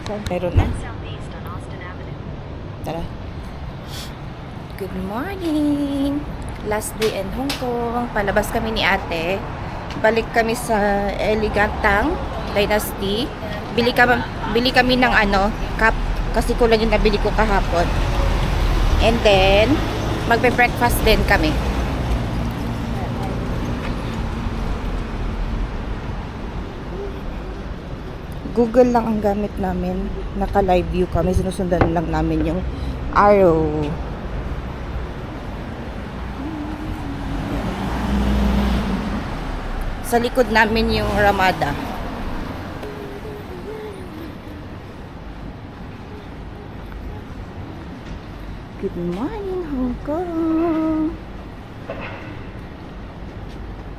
Meron na. Tara. Good morning! Last day in Hong Kong. Palabas kami ni ate. Balik kami sa Elegantang Dynasty. Bili kami ng cup. Kasi kulang yung nabili ko kahapon. And then, magbe-breakfast din kami. Google lang ang gamit namin. Naka-live view kami. Sinusundan lang namin yung arrow. Sa likod namin yung Ramada. Good morning, Hong Kong!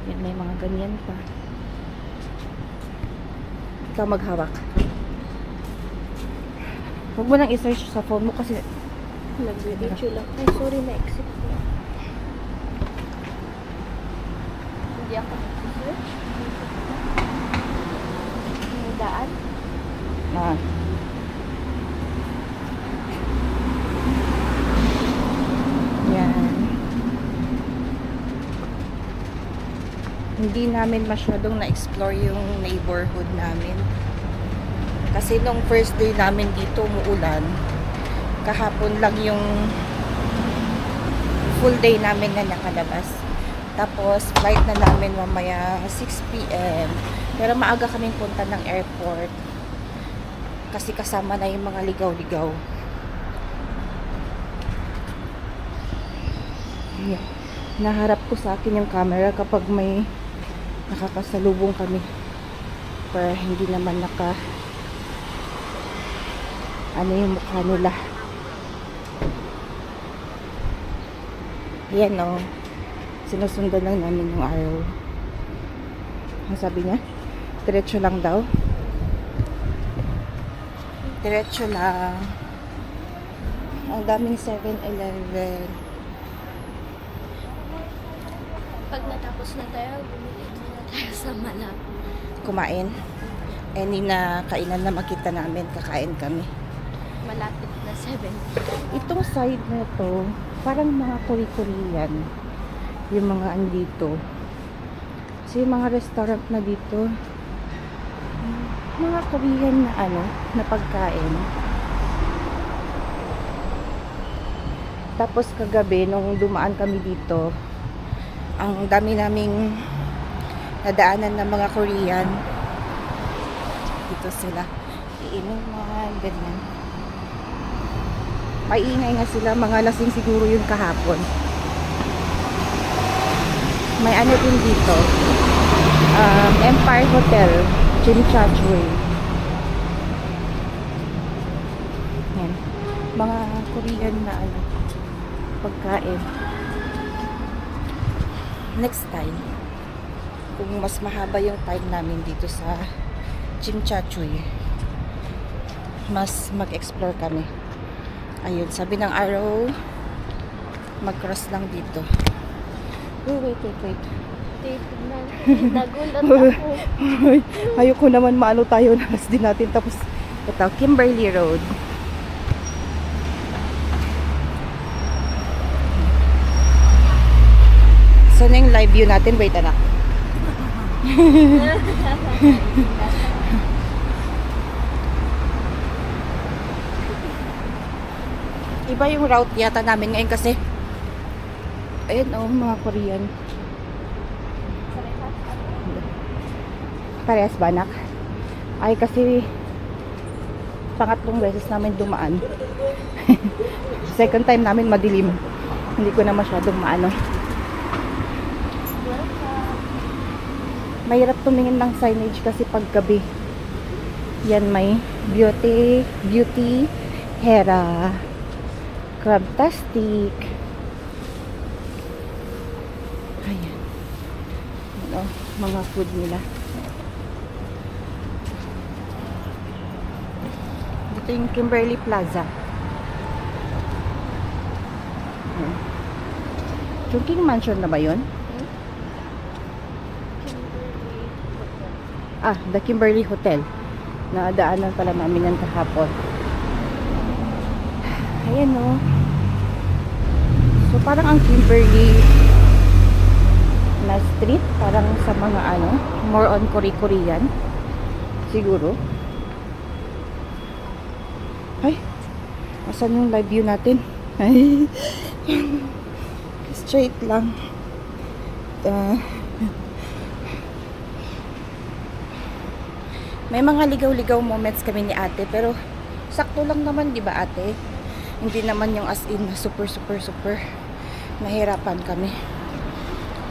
Yan, may mga ganyan pa. Ikaw maghawak. Huwag mo nang i-search sa phone mo kasi Nag-video lang. Ay, sorry, na-exit ko. Hindi ako nag-search. May daan. ah, yan. Hindi namin masyadong na-explore yung neighborhood namin. Kasi nung first day namin dito umuulan. Kahapon lang yung full day namin na nakalabas. Tapos flight na namin mamaya 6 PM. Pero maaga kaming punta ng airport. Kasi kasama na yung mga ligaw-ligaw. Yeah. Naharap ko sa akin yung camera kapag may nakakasalubong kami. Para hindi naman yung mukha nila. Ayan o. Sinusundan lang namin yung arrow. Ang sabi niya? Diretso lang daw. Diretso lang. Ang daming 7-Eleven. Pag natapos na tayo, bumili na tayo sa Malap. Kumain. Any na kainan na makita namin, kakain kami. Malapit na 7. Itong side na to, parang mga Korean. Yung mga andito. Kasi yung mga restaurant na dito, mga Korean na na pagkain. Tapos kagabi, nung dumaan kami dito, ang dami naming nadaanan ng mga Korean. Dito sila. Iinuman, ganyan. Maingay nga sila, mga lasing siguro yun kahapon. May din dito. Empire Hotel, Chimchachwe. Yan. Mga Korean na pagkain. Next time, kung mas mahaba yung time namin dito sa Chimchachwe, mas mag-explore kami. Ayun, sabi ng arrow, mag-cross lang dito. Wait. Tignan. Nagulat ako. Ayoko naman maano tayo na din natin. Tapos, ito, Kimberley Road. So, na yung live view natin. Wait, anak. Iba yung route yata namin ngayon kasi ayun mga Korean. Parehas ba, anak? Ay, kasi pangatlong beses namin dumaan. Second time namin madilim. Hindi ko na masyadong maano. Mahirap tumingin ng signage kasi paggabi. Yan, may beauty, Hera, Crabtastic. Ayan. Mga food nila. Dito yung Kimberley Plaza. Chungking Mansion na ba yun? The Kimberley Hotel. Nadaanan pala namin yan kahapon. Ayan o. So parang ang Kimberly na street, parang sa mga ano, more on Korean siguro. Ay, asan yung live view natin? Ay, straight lang. May mga ligaw-ligaw moments kami ni ate, pero sakto lang naman, di ba ate? Hindi naman yung as in super nahirapan kami.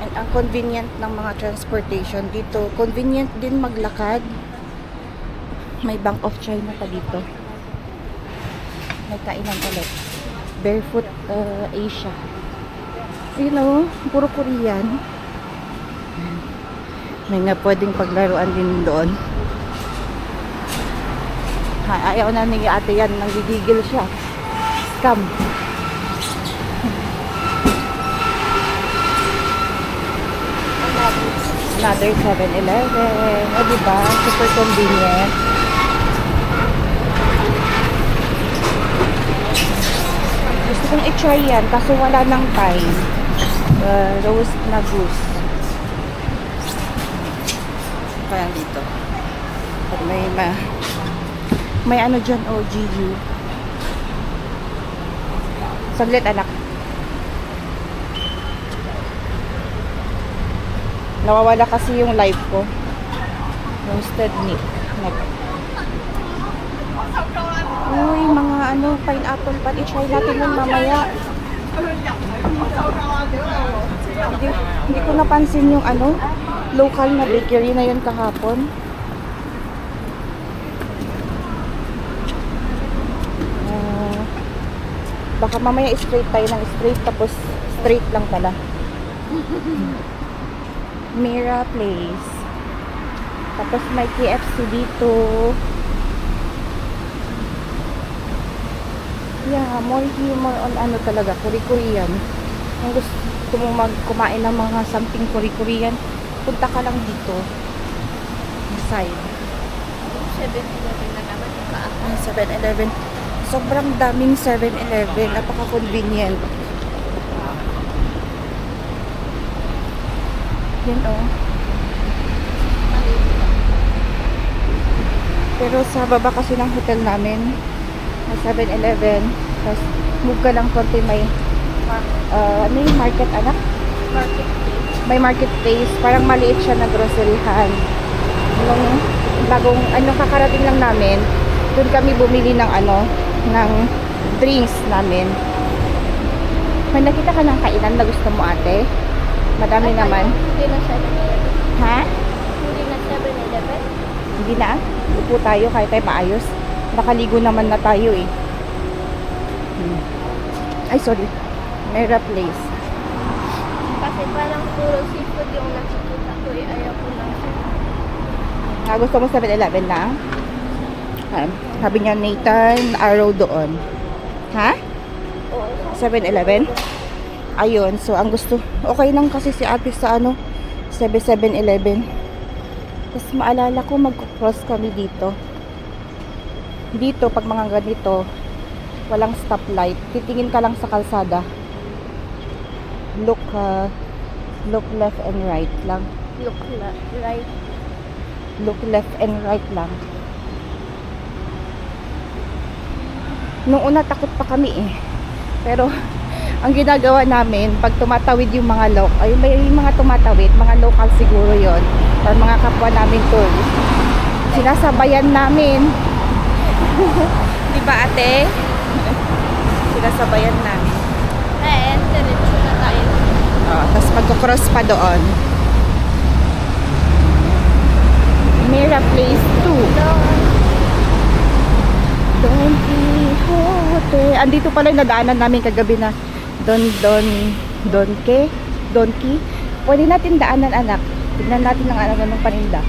And ang convenient ng mga transportation dito, convenient din maglakad. May Bank of China pa dito. May kainan ulit. Barefoot Asia. You know, puro Korean. May nga pwedeng paglaruan din doon. Ayaw na ni ate yan, nanggigigil siya. Scam. Another 7-Eleven. O diba? Super convenient. Gusto kong i-try yan, kaso wala nang time. Roast na goose. Kaya dito. Pag may ano dyan, OGU. Saglit, anak. Nawawala kasi yung live ko. Roasted meat. Uy, mga ano, pineapple pan. I-try natin yun mamaya. Hindi ko napansin yung ano, local na bakery na yun kahapon. Baka mamaya straight tayo ng straight, tapos straight lang pala. Mira Place. Tapos may KFC dito. Yeah, more on ano talaga, Korean. Kung gusto mong kumain ng mga something Korean, punta ka lang dito. Side. 7-Eleven na naman yung kaapa. 7-Eleven. Sobrang daming 7-Eleven. Napaka-convenient. Yan o. Pero sa baba kasi ng hotel namin, may 7-Eleven. Tapos move ka lang konti, may ano yung market, anak? May marketplace. Parang maliit siya na groceryhan. Nung bagong, kakarating lang namin, doon kami bumili ng ng drinks namin. May nakita ka ng kainan na gusto mo ate? Madami naman. Hindi na 7-Eleven. Ha? Hindi na 7-Eleven. Hindi na? Upo tayo kahit tayo maayos. Nakaligo naman na tayo eh. Ay sorry. Mera Place. Kasi parang puro seafood yung nakikita ko eh. Ayaw ko lang seafood. Gusto mo 7-Eleven na? Sabi niya Nathan Arrow doon. Ha? Oo. 7-Eleven? Ayun, so ang gusto, okay lang kasi si ate sa 7-Eleven. Tapos maalala ko mag-cross kami dito. Dito, pag mga ganito, walang stoplight. Titingin ka lang sa kalsada. Look left and right lang. Right. Look left and right lang. Nung una takot pa kami eh. Pero ang ginagawa namin, pag tumatawid yung mga may mga tumatawid, mga local siguro yon or mga kapwa namin tourist, sinasabayan namin. Di ba ate? Sinasabayan namin. And diretso na tayo. Tapos magkocross pa doon. Mira Place 2. Don Quixote. Andito pala yung nadaanan namin kagabi na Donki. Pwede natin daanan anak. Tignan natin ang ng paninda.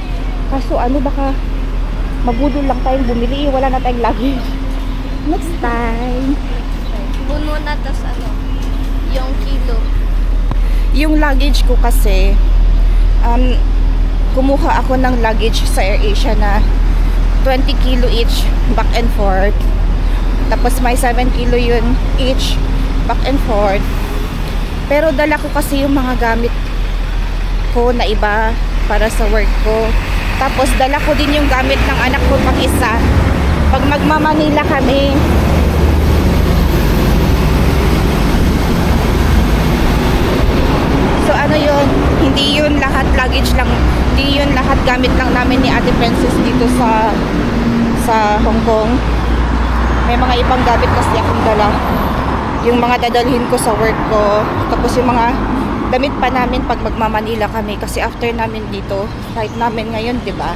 Kaso baka mabudol lang tayong bumili. Wala na tayong luggage. Next time. Puno na tas yung kilo. Yung luggage ko kasi kumuha ako ng luggage sa AirAsia na 20 kilo each back and forth. Tapos may 7 kilo yun each back and forth. Pero dala ko kasi yung mga gamit ko na iba para sa work ko. Tapos dala ko din yung gamit ng anak ko pang isa. Pag magmamanila kami, so ano yun, hindi yun lahat luggage lang, hindi yun lahat gamit lang namin ni Ate Princess dito sa Hong Kong. May mga ibang gamit kasi akong dala, yung mga dadalhin ko sa work ko, tapos yung mga damit pa namin pag magmamanila kami, kasi after namin dito, flight namin ngayon, di ba?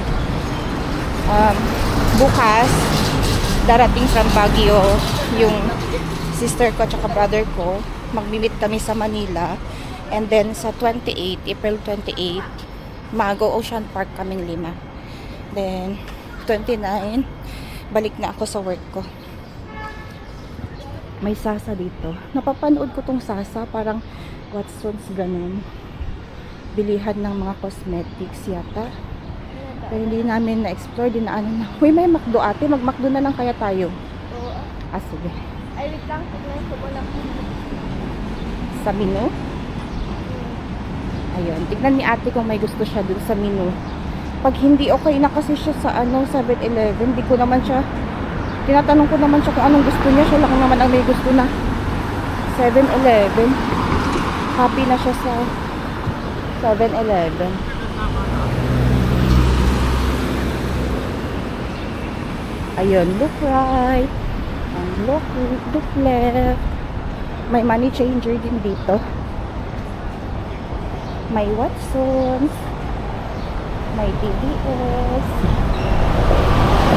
Bukas darating from Baguio yung sister ko at brother ko, magmi-meet kami sa Manila. And then sa 28, April 28, Mago Ocean Park kaming 5. Then 29, balik na ako sa work ko. May Sasa dito. Napapanood ko tong Sasa, parang Watsons ganun. Bilihan ng mga cosmetics yata. Pero hindi namin na-explore, dinaanan na. Uy, may McDo ate, mag-McDo na lang kaya tayo. Oo. Ah, sige. Ay, wait lang. Tignan ko muna. Sa menu? Ayun, tignan ni ate kung may gusto siya dun sa menu. Pag hindi okay na kasi siya sa 7-Eleven, di ko naman siya, tinatanong ko naman siya kung anong gusto niya. Siya lang naman ang may gusto na 7-Eleven. Happy na siya sa 7-Eleven. Ayun, look right. And look left. May money changer din dito. May Watsons. May DBS.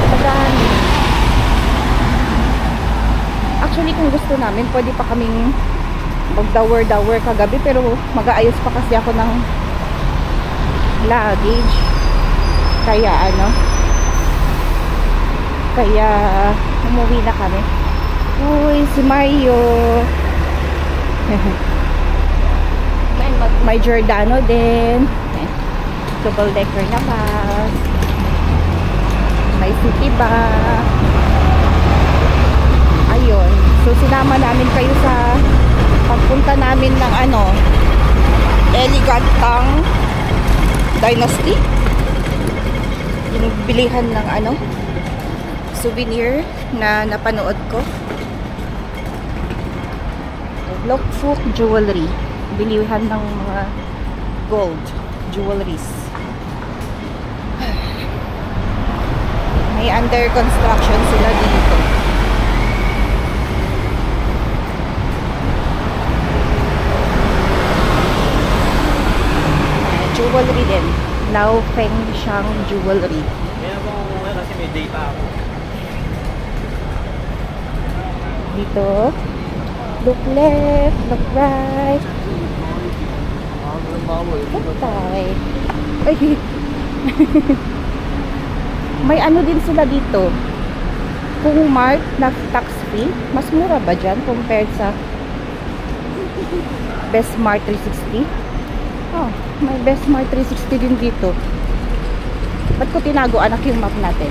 Marami. Actually, kung gusto namin, pwede pa kaming mag-dower kagabi, pero mag-aayos pa kasi ako ng luggage. Kaya umuwi na kami. Uy, si Mario. May Giordano din. Double decker na bus. May Citibank. Ayun. So sinama namin kayo sa pagpunta namin ng Elegant Tang Dynasty. Yung bilihan ng souvenir na napanood ko. Lok Fook Jewelry. Bilihan ng mga gold jewelries. May under construction sila dito. Jewelry din. Lao Feng Shang Jewelry. Kaya ako umuwi kasi may day pa ako. Dito. Look left, look right. Look right. Ay. May din sila dito. Kung mark na tax free, mas mura ba dyan compared sa Best Mart 360? Oh, may Best Mart 360 din dito. Ba't ko tinago anak yung map natin?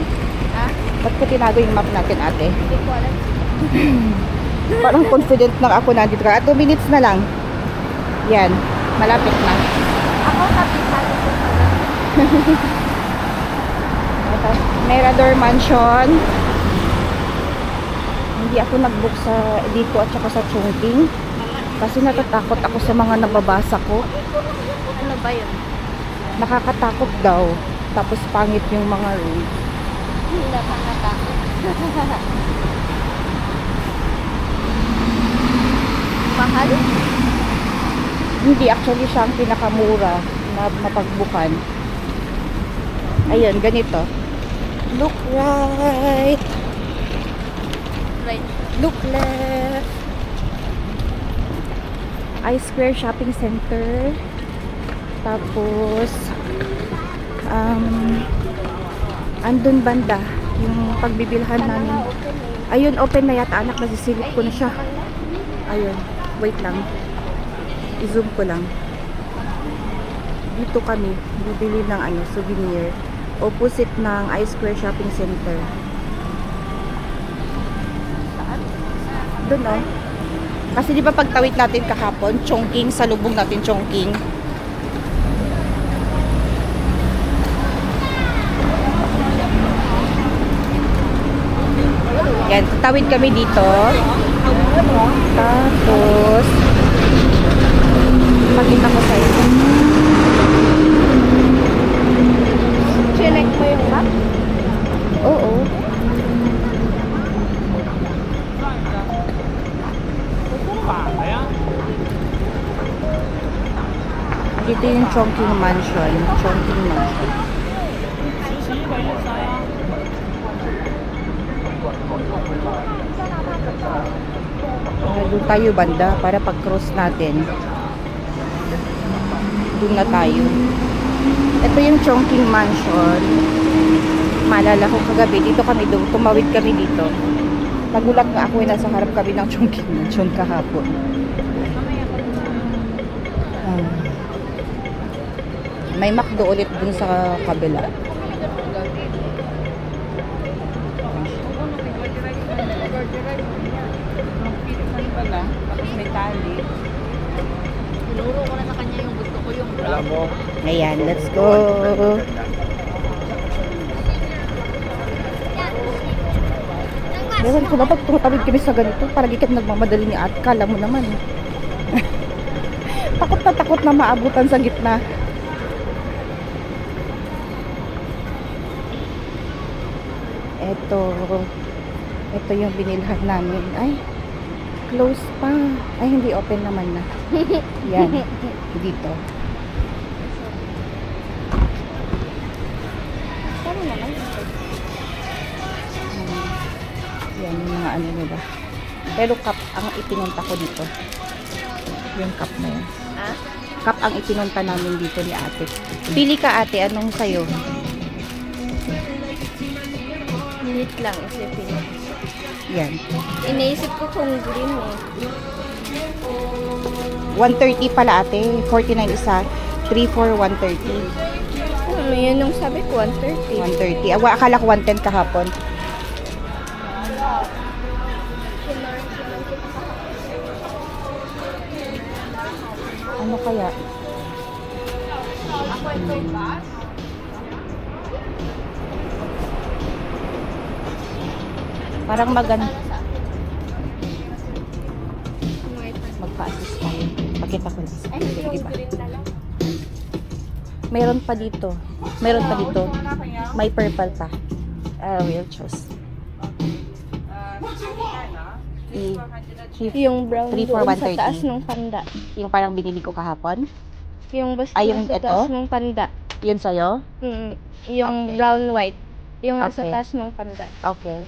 Ha? Ba't ko tinago yung map natin ate? Hindi ko alam. Parang confident na ako nandito ka. 2 minutes na lang. Yan. Malapit na. Ako kapitan ko. Ito. Mirador Mansion. Hindi ako nag-book sa dito at saka sa Chongqing. Kasi natatakot ako sa mga nababasa ko. Ano ba yun? Nakakatakot daw. Tapos pangit yung mga rooms. Hindi nakakatakot. Mahal? Hindi, actually siya ang pinakamura na mapagbukan. Ayun, ganito. Look right. Right. Look left. I-Square Shopping Center. Tapos andun banda yung pagbibilhan namin. Ayun, open na yata anak, nasisilip ko na siya. Ayun, wait lang. I-zoom ko lang. Dito kami bibili ng souvenir. Opposite ng I-Square Shopping Center. Doon, oh. Kasi di ba pagtawid natin kahapon, Chongqing, salubong natin Chongqing. Yan, tatawid kami dito. Tapos, pakita ko sa inyo. Chinek mo yung map? Oo. Dito yung Chongqing Mansion. Chongqing Mansion. Doon tayo banda para pag-cross natin. Doon na tayo. Ito yung Chongqing Mansion. Maalala ko kagabi, dito kami doon. Tumawid kami dito. Nagulat nga ako, nasa harap kami ng Chongqing Mansion kahapon. May McDo ulit dun sa kabila. Tapos may tali. Tinuro ko na sa kanya yung gusto ko yung Alam mo, Ayan, let's go. Ewan ko ba, pag tumatawid kami sa ganito, parang ikat nagmamadali ni At. Kala mo naman. Takot na maabutan sa gitna. Ito yung binilhan namin. Ay, close pa. Ay, hindi open naman na. Yan, dito. Saan naman? Yan, yung mga ano nila. Pero cup ang ipinunta ko dito. Yung cup na yan. Ah? Cup ang ipinunta namin dito ni ate. Pili ka ate, anong sayo? Minute lang isipin. Yan. Iniisip ko kung green eh. 130 pala ate. 49 isa. 3 for 130. Ano yun nung sabi ko, 130. 130. Akala ko 110 kahapon. Ano kaya? Parang maganda. Magpa-assist tayo. Pakita ko lang. Ay, hindi yung Diba? green na lang. Meron pa dito. Meron pa dito. May purple pa. We'll choose. Yung brown 3 for doon sa 130. taas ng panda. Yung parang binili ko kahapon. Yung basta Ay, yung sa ito? taas ng panda. Yun sa'yo? Yung brown white. Yung nasa Okay. taas ng panda. Okay.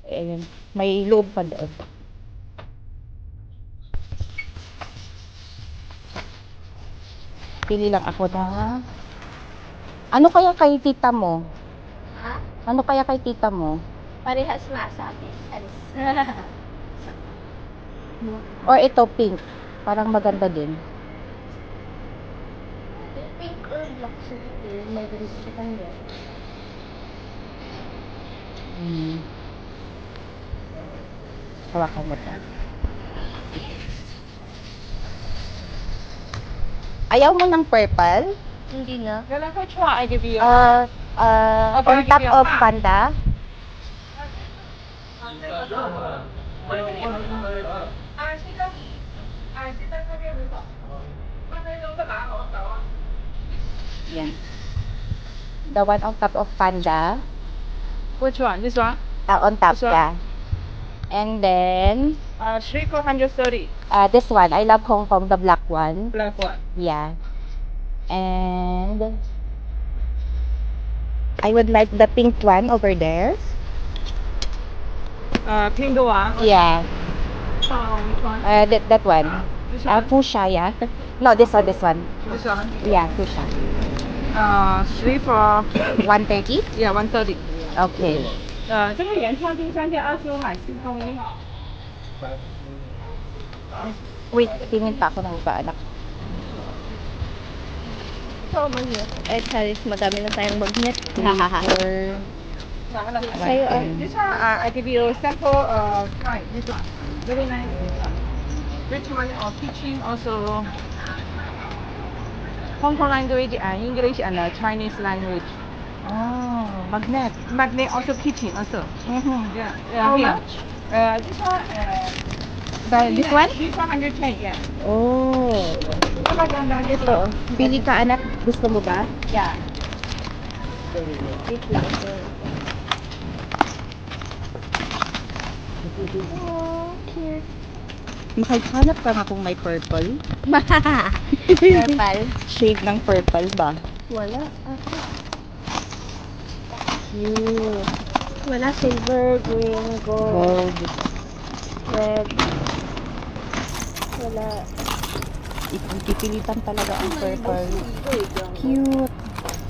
Ayan. May loob pa doon. Pili lang ako na... Ano kaya kay tita mo? Ha? Ano kaya kay tita mo? Parehas na sa akin. Alis. Or ito, pink. Parang maganda din. Pink or black siguro. May ganito sa kanya. Hawakan mo to. Ayaw mo ng purple? Hindi na. On top of panda. Yan. The one on top of panda. Which one? This one? On top, This one? yeah. And then, 3 for 130. this one. I love Hong Kong, the black one. Black one. Yeah. And I would like the pink one over there. Pink one. Yeah. Which one? That one. This one. Fuchsia, yeah. No, this one. This one. Yeah, fuchsia. 3 for 130? yeah 130. Okay. 这个原创金3件25买新送1。 Wait, tingin pa ako ng paanak. So, magnet. Eh, Charis, madami na tayong magnet. Or Sa'yo, This one, I give you sample. Try this one. Very nice. This one. Which one? Teaching also Hong Kong language and English and Chinese language. oh, magnet. Magnet also teaching also. Yeah. How Here. much? This one. This one? This one 110. Yeah. Oh. Ito. Pili ka anak. Gusto mo ba? Yeah. Wait lang. Oh, cute. Makaghanap ka nga kung may purple. Purple. Shade ng purple ba? Wala. Cute. Wala silver, green, gold, Gold. red. Wala. Ipipilitan talaga ang purple. Cute.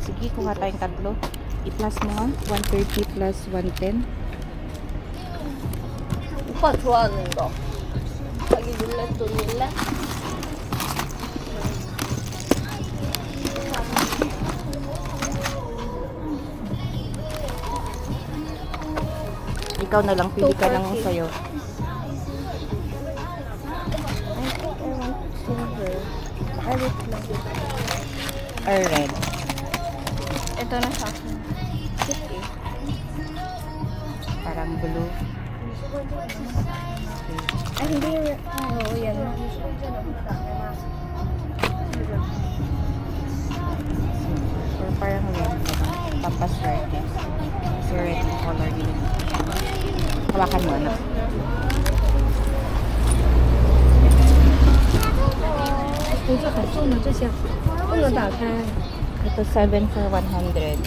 Sige, kuha tayong tatlo. I-plus mo nga. 130 plus 110. 오빠 좋아하는 거. 자기 룰렛 돌릴래? Ikaw na lang, pili ka ng 240. sa'yo. I think I want silver. I wait lang. Or red. Ito na sa akin. Sige. Parang blue. Ay, hindi. Oo, yan. Or parang red. Papas red. Kasi red color din. Hawakan mo, ano? Ito 7 for 100.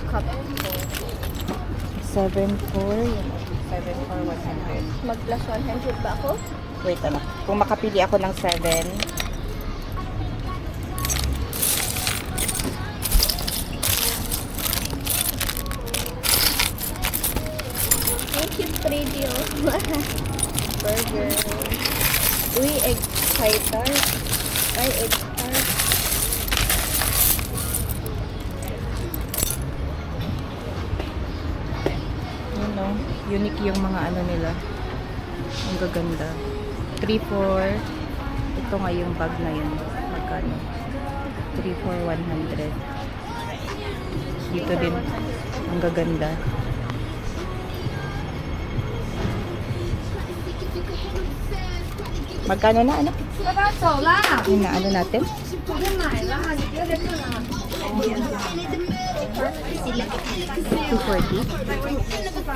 Cup. 7 for 100. Mag-plus 100 ba ako? Wait, ano? Kung makapili ako ng 7, Ang cute radio. Burger. Uy, egg fighter. Ay, egg tart. yun no, unique yung mga ano nila. Ang gaganda. 3 for, ito nga yung bag na yun. Magkano? 3 for 100. Dito din. Ang gaganda. Magkano na, anak? Yun na, ano natin? 240.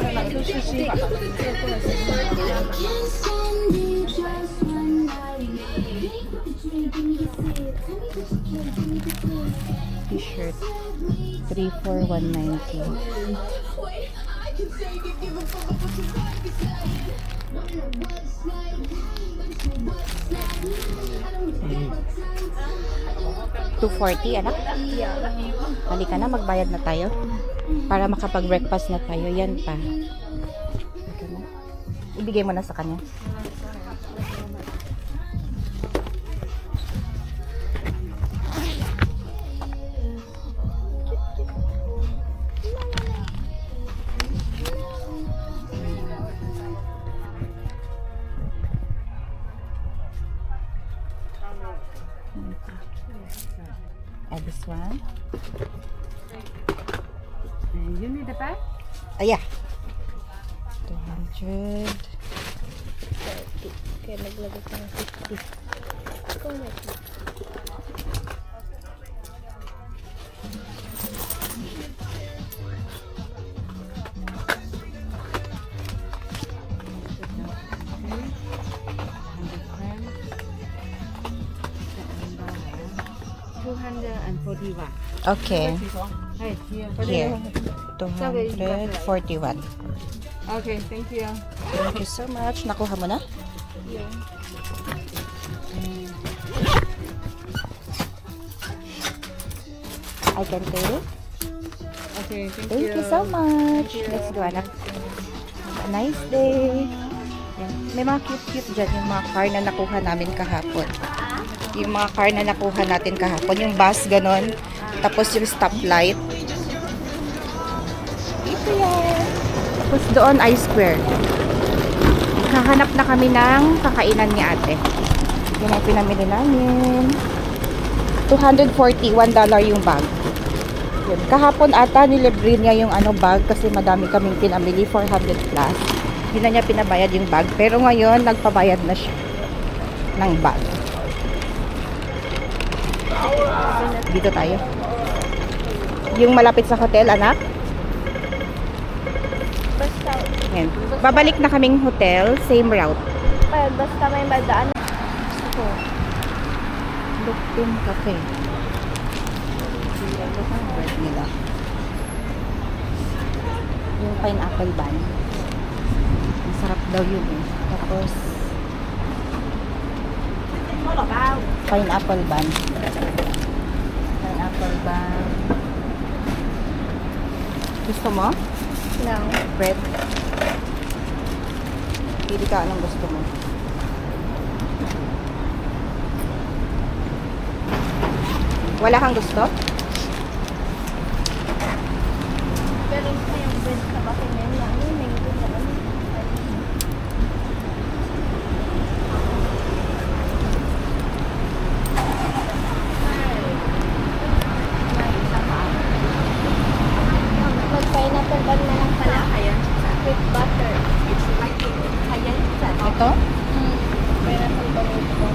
T-shirt. 3 for 190. $240, anak? Halika na, magbayad na tayo. Para makapag-breakfast na tayo. Yan pa. Halika na. Ibigay mo na sa kanya. And this one. You need the bag? Yeah. 200. Kaya naglagay ko ng 50. Ikaw na. Okay. Hey, here. Here. 241. Okay, thank you. Thank you so much. Nakuha mo na? Yun. I can pay. Okay, Thank you so much. Let's go, anak. Have a nice day. Yan. May mga cute-cute dyan, yung mga car na nakuha namin kahapon. Yung mga car na nakuha natin kahapon. Yung bus, ganon. Tapos yung stoplight. Ito yan. Tapos doon, I-Square. Hahanap na kami ng kakainan ni ate. Yan ang pinamili namin. $240, $1 yung bag. Yun. Kahapon ata nilibre niya yung bag kasi madami kaming pinamili, 400 plus. Hindi na niya pinabayad yung bag. Pero ngayon, nagpabayad na siya ng bag. Dito tayo. Yung malapit sa hotel, anak. Basta, Yan. Babalik na kaming hotel, same route. basta may madaan. Ito. Lupin Cafe. Ito ang bread nila. Yung pineapple bun. Masarap daw yun eh. Tapos, pineapple bun. Pineapple bun. Gusto mo? No. Bread? Pili ka anong gusto mo. Wala kang gusto? Pero sa yung bread sa bakin yan lang. May ito na ano. Mag-pineapple bun na lang pala. With butter. Ito? Pineapple bun ito.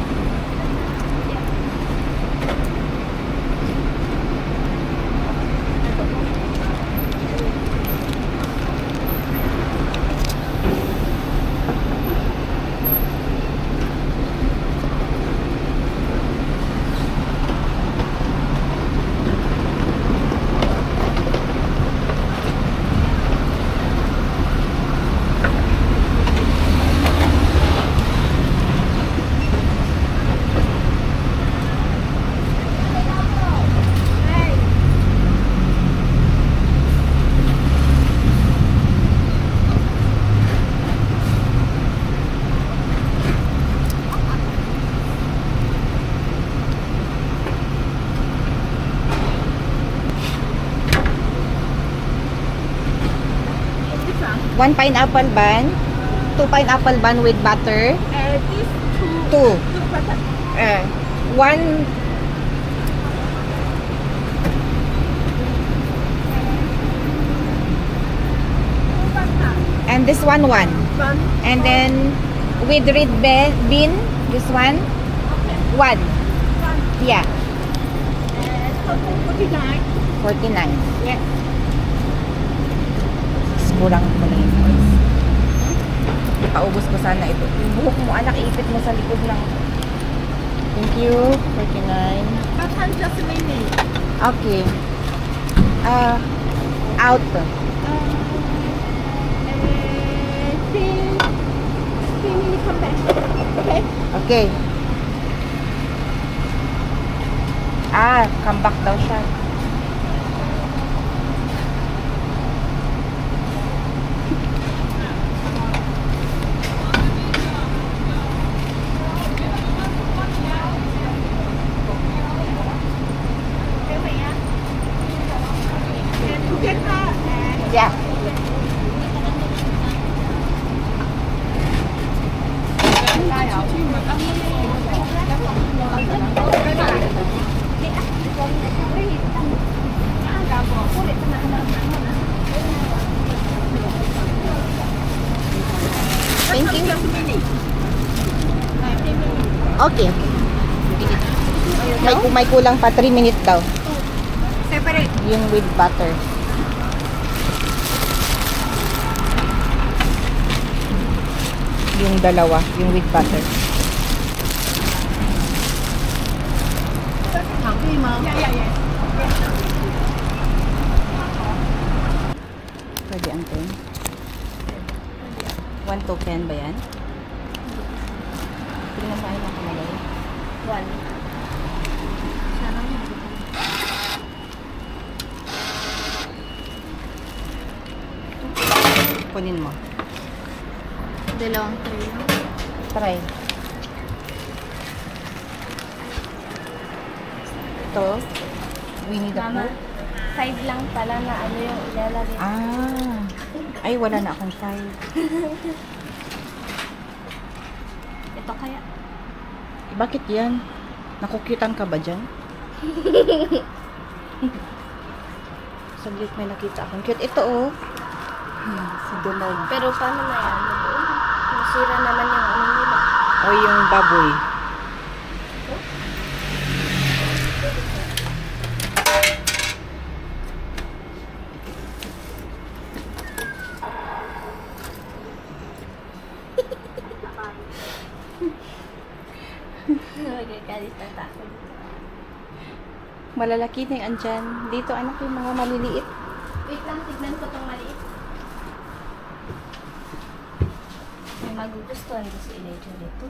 One pineapple bun, 2 pineapple bun with butter, This two. One and this one. And then with red bean, this one. One. Yeah. 49. Yes. Kurang mo na yun, guys. Ipaubos ko sana ito. Yung buhok mo, anak, iipit mo sa likod ng... Thank you. 49. just minute. Okay. Out. Come back. Okay? Okay. Come back daw siya. Yeah. Thank you. Okay. May kulang pa 3 minutes daw. Separate. Yung with butter. Yung dalawa, yung with butter. Pwede ang 10. 1 token ba yan? Tingnan sa akin nakalagay. 1. Kunin mo. Dalawang tray lang. Try. Ito. Winnie the Mama, Pooh. 5 lang pala na ano yung ilalagay. Ah. Ay, wala na akong 5. Ito kaya. Bakit yan? Nakukyutan ka ba dyan? Saglit may nakita akong cute. Ito oh. Si Donald. Pero paano na yan? Nasira naman yung ano nila. O yung baboy. Magagalit na tako. Malalaki na yung andyan. Dito anak yung mga maliliit. Wait lang, tignan ko tong maliit. May magugustuhan ko si Elijah dito.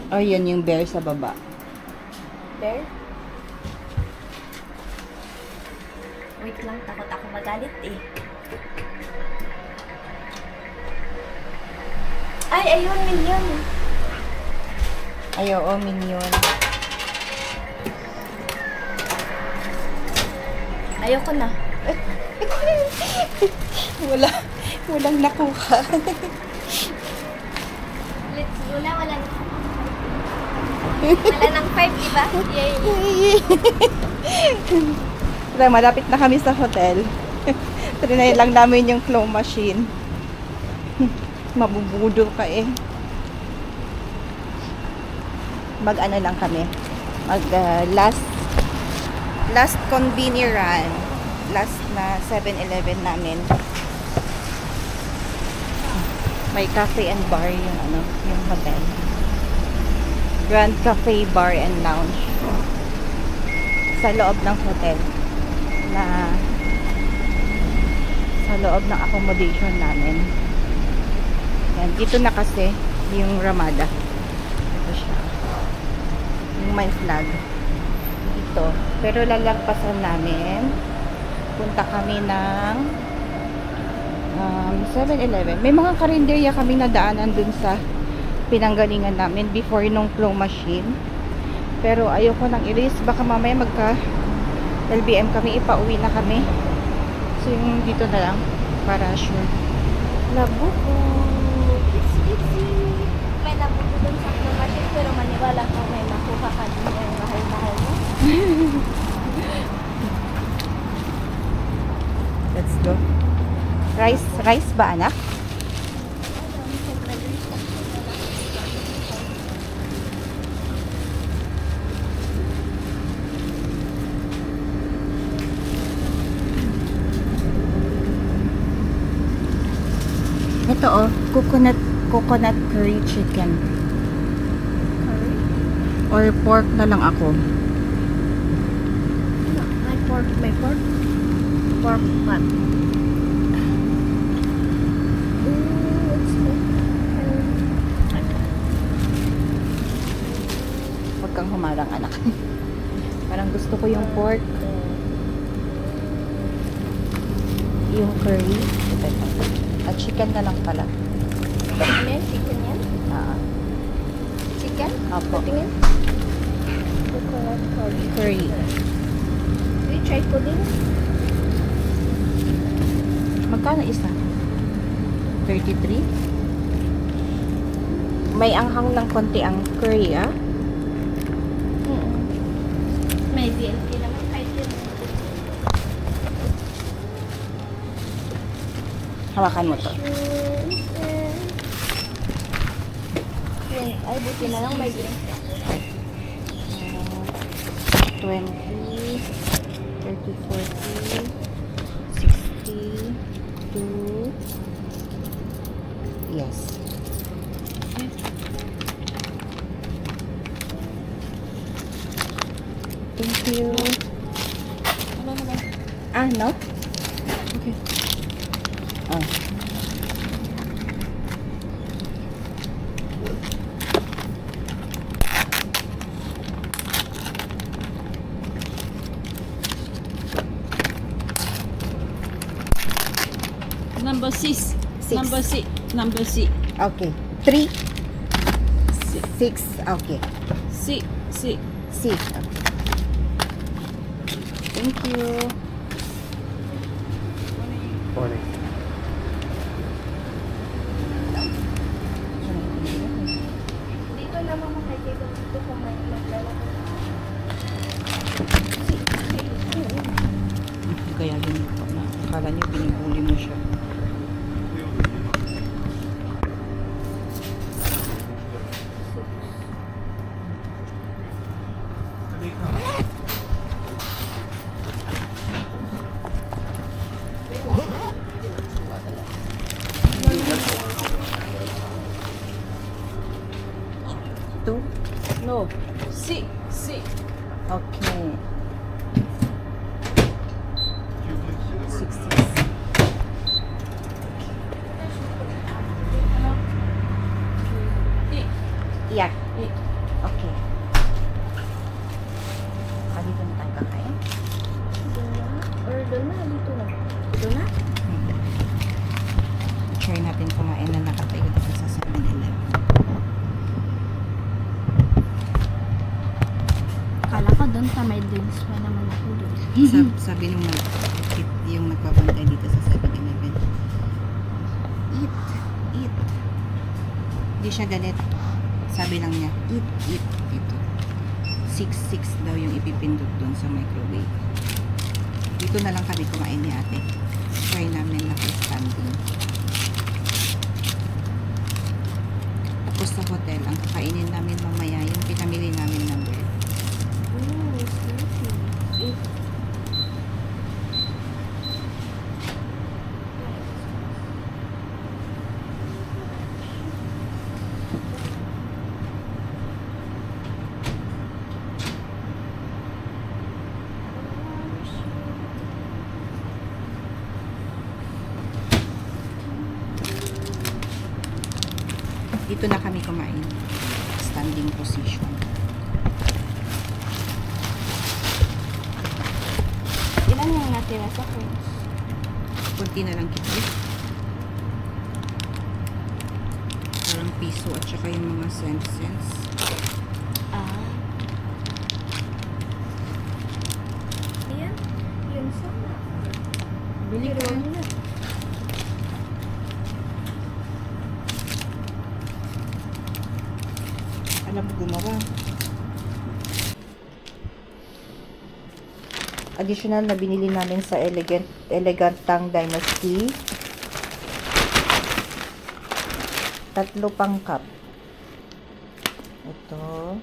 Oh, yan yung bear sa baba. Bear? Wait lang, takot ako magalit eh. Ay, ayun, Minion. Ay, oo, Minion. Ayoko na. Walang nakuha. Let's go na, wala nang 5, diba? Yay! Kaya malapit na kami sa hotel. Trinay lang namin yung claw machine. Mabubudol ka eh. Mag-ano lang kami. Last convenience run. Last na 7-Eleven namin. May cafe and bar yung ano, yung hotel. Grand Cafe Bar and Lounge. Sa loob ng hotel. Sa loob ng accommodation namin. Yan, dito na kasi yung Ramada. Ito siya. Yung may flag. Dito. Pero lalagpasan namin. Punta kami ng 7-Eleven. May mga karinderya kami nadaanan dun sa pinanggalingan namin before nung claw machine. Pero ayoko nang i-risk. Baka mamaya magka LBM kami. Ipauwi na kami. So yung dito na lang. Para sure. Nabuko. May nabuko dun sa claw machine, pero maniwala ko may makuha ka din yung mahal-mahal mo. Let's go. Rice ba anak? Ito oh, coconut curry chicken. Curry? Or pork na lang ako. No, may pork. May pork? Pork what? Huwag kang humarang anak. Parang gusto ko yung pork. Yung curry. Ito. At chicken na lang pala. Ano yan? Chicken yan? Chicken? Opo. Tingin? Coconut curry. Curry. We try ko din. Magkano isa? 33? May anghang ng konti ang curry, ah? May DLT naman. Kahit yun. Hawakan mo to. Ay, buti na lang may drink. 20, 30, 40, 60, 2, yes. Thank you. Ah, no? Okay. Oh. Number 6. Six. Number 6. Number 6. Okay. 3, 6. 6. Okay. 6. 6. 6. Okay. Thank you. Morning. Dito naman makikita dito kung may maglalaro. Kaya yun po na. Akala niyo pinubuli mo siya. Two. No. 6. 6. Okay. 6. Yeah. Okay. Dito na tayo kakain. Doon na? Or doon na? Dito na? Dito na? Try natin kumain na nakatayo dito sa 7-Eleven. Akala ko doon sa may drinks pa naman ako doon. Sabi nung yung nagpapantay dito sa 7-Eleven. Eat. Eat. Hindi siya galit. Sabi lang niya, eat. Dito. 6 daw yung ipipindot doon sa microwave. Dito na lang kami kumain ni ate. Try namin naka-standing. Tapos sa hotel, ang kakainin namin mamaya yung pinamili namin ng bread. Oh, sleepy. Dito na kami kumain. Standing position. Ilan yung natira sa coins? Kunti na lang kita. Parang piso at saka yung mga cents. Ah. Ayan. Yun sana. Bili ko. na. Alam mo gumawa. Additional na binili namin sa Elegantang Dynasty. 3 pang cup. Ito.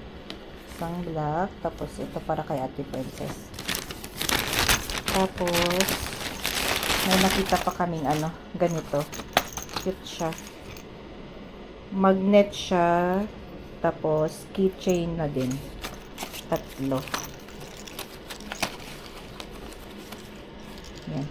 Isang black. Tapos ito para kay Ate Princess. Tapos may nakita pa kaming ganito. Cute siya. Magnet siya. Tapos keychain na din. 3. Yan.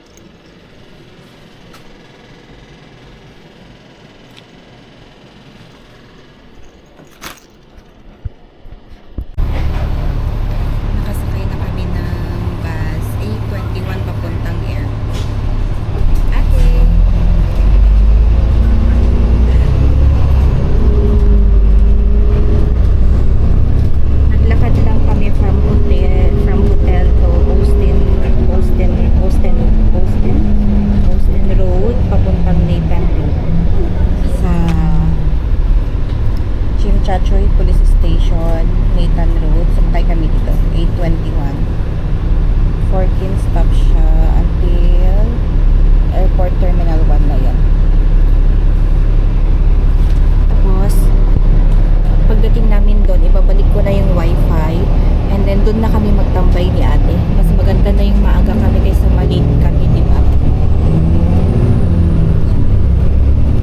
Nakasakay na kami ng bus A21 papuntang airport. Ate! Naglakad lang kami from hotel to Austin Road papuntang Nathan Road sa Chimchachoy Police Station, Nathan Road. Sumakay kami dito, 821. 14 stop siya until Airport Terminal 1 na yan. Tapos pagdating namin doon, ibabalik ko na yung wifi and then doon na kami magtambay ni ate. Mas maganda na yung maaga kami kaysa maliit kami, di ba?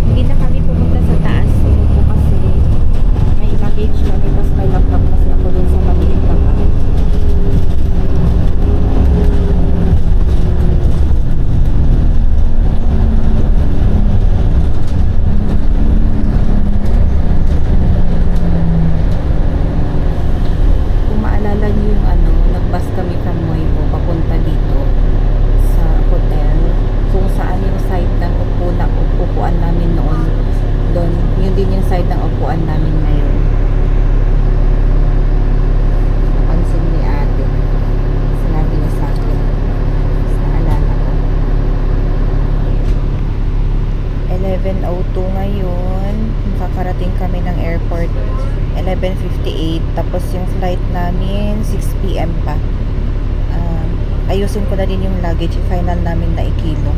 Hindi na kami pumunta sa taas po kasi may luggage kami tapos may laptop kasi ako doon sa maliit na ka. Kung maalala niyo yung nagbus kami from Moibo Tapos yung flight namin 6 p.m. pa. Ayusin ko na din yung luggage. Final namin na ikilo.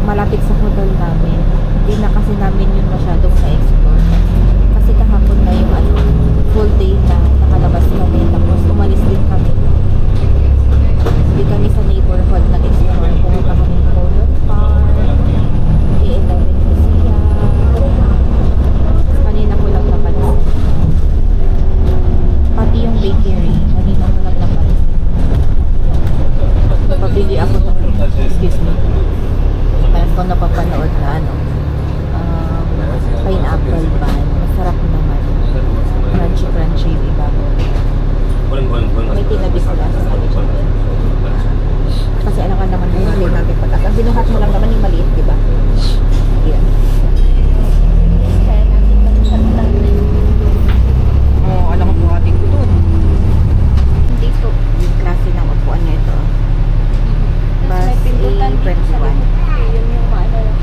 Malapit sa hotel namin. Hindi na kasi namin yun masyadong na-explore. Kasi kahapon na yung full day na nakalabas kami. Tapos umalis din kami. Hindi kami sa neighborhood nag-explore. Pumunta kami ng Polo Park, A11 Museum. Kanina ko lang napansin. Pati yung bakery. Kanina ko lang napansin. Napabili ako ng excuse me. Meron ko napapanood na pineapple bun. Masarap naman. Crunchy yung ibabaw. May tinabi sila sa kanila. Kasi alam ka naman yung play natin patas. Ang binuhat mo lang naman yung maliit, di ba? Yan. Oo, alam ko buhatin ko dun. Dito, yung klase ng upuan niya ito. Bus A21. Yun yung maano lang.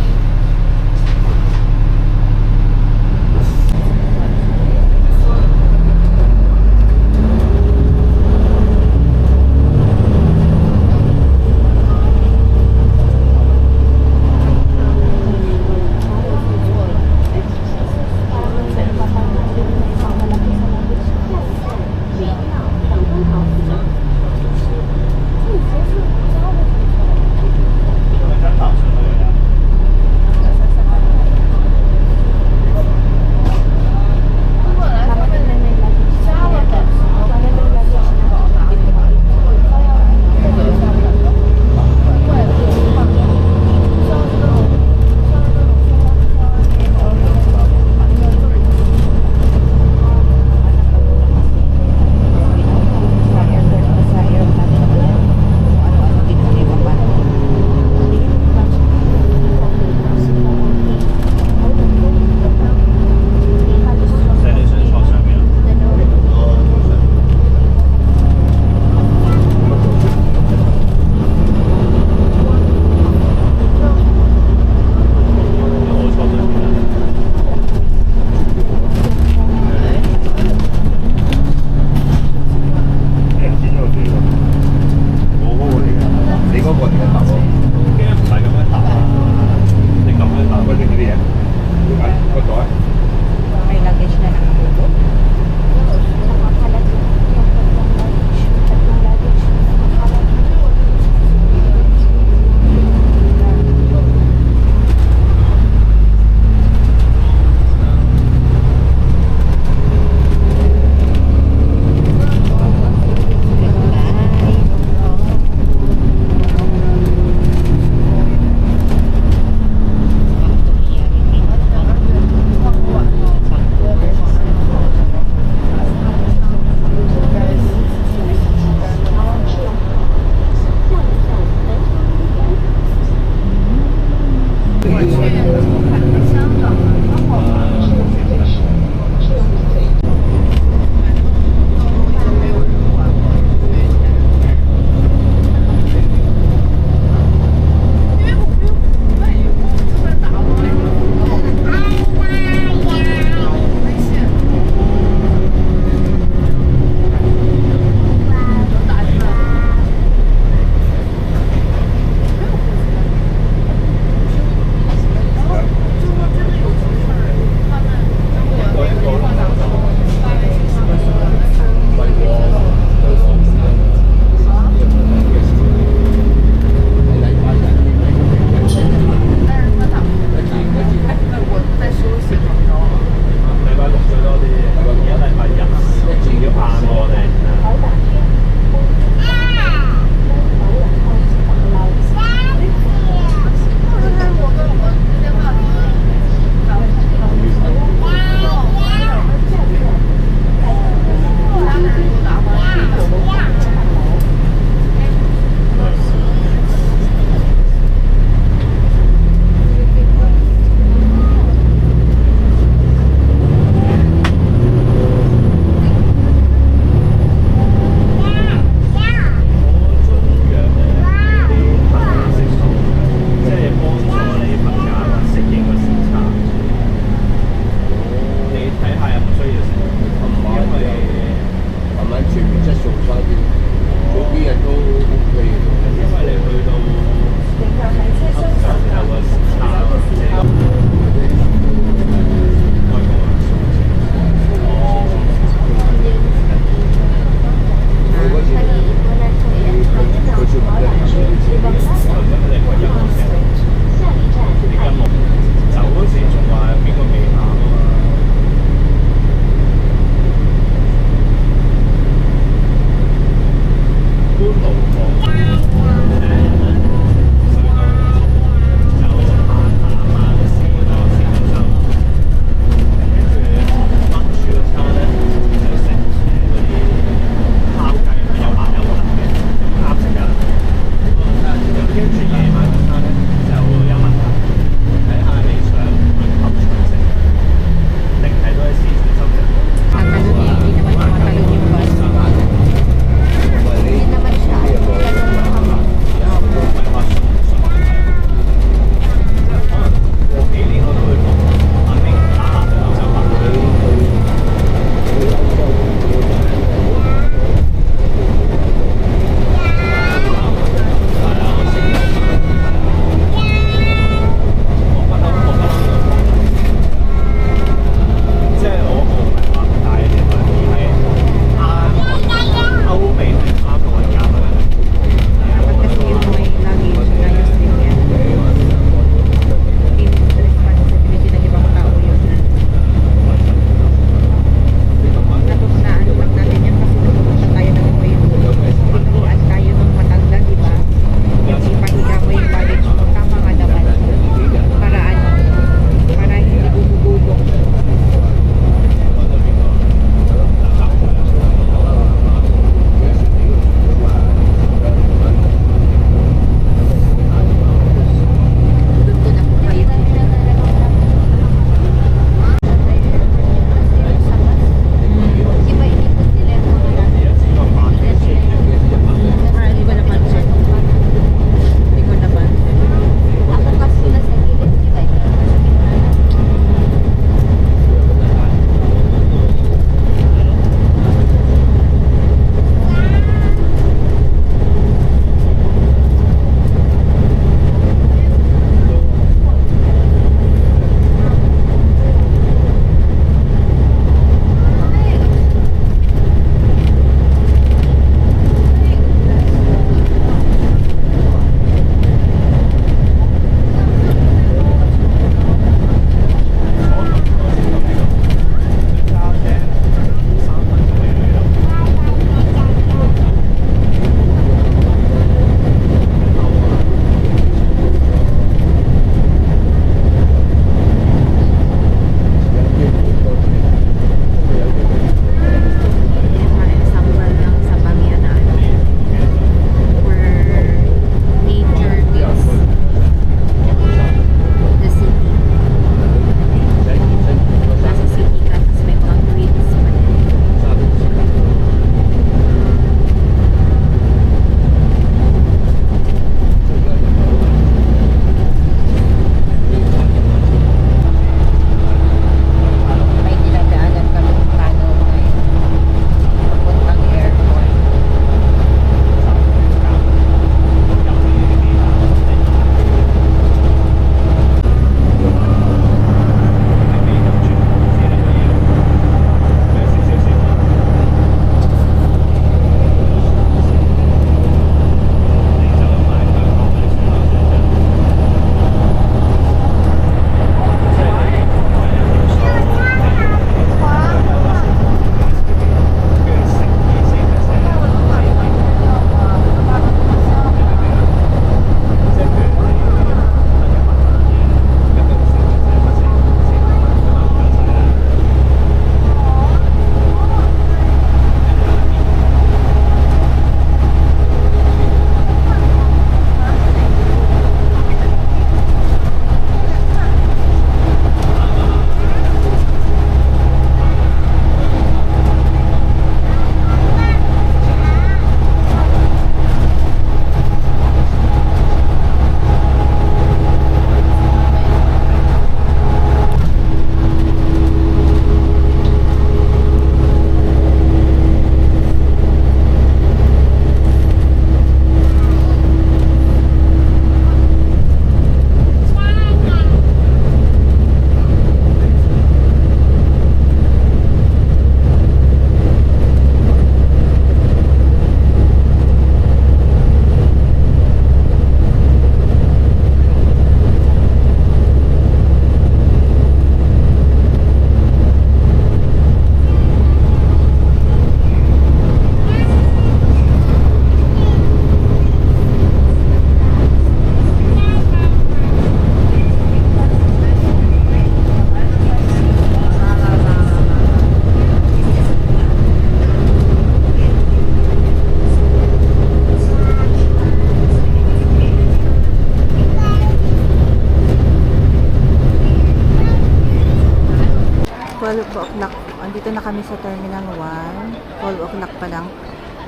12 o'clock. Andito na kami sa Terminal 1. 12 o'clock pa lang.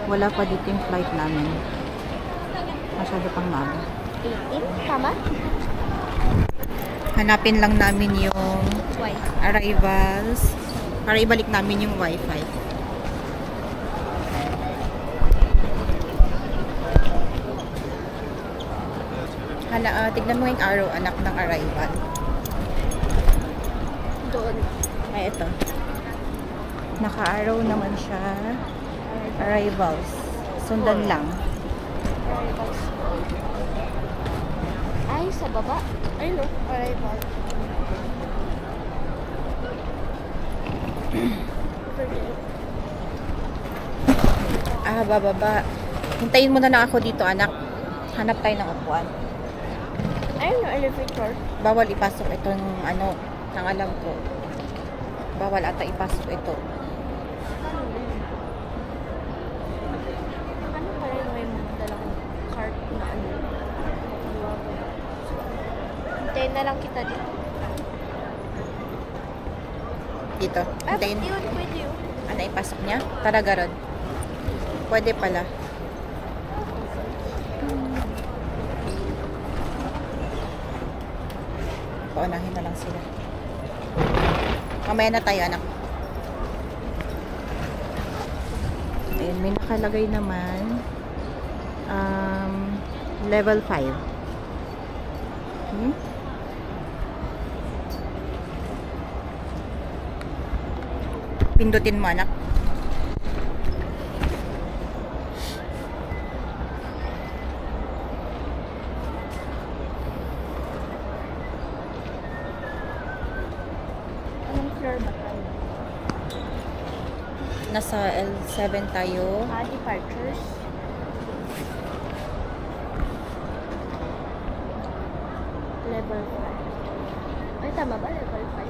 Wala pa dito yung flight namin. Masyado pang maaga. 18, tama? Hanapin lang namin yung Why? arrivals para ibalik namin yung wifi. Tignan mo yung arrow, anak, ng arrival. Doon. Ay, ito. Naka-arrow naman siya. Arrivals. Sundan lang. Ay, sa baba. Ay, no. Arrival. Bababa. Hintayin mo na lang ako dito, anak. Hanap tayo ng upuan. Ayun, no, elevator. Bawal ipasok itong ano, ang alam ko. Bawal ata ipasok ito. Ano pala yung may mga dalang cart na ano? Hintayin na lang kita dito. Dito. Hintayin. Pwede yun, pwede yun. Ano, ipasok niya? Tara, garod. Pwede pala. Paunahin na lang sila. Mamaya na tayo, anak. Ayun, may nakalagay naman. Level 5. Pindutin mo, anak. Anong floor ba tayo? Nasa L7 tayo. Departures. Level 5. Ay, tama ba? Level 5?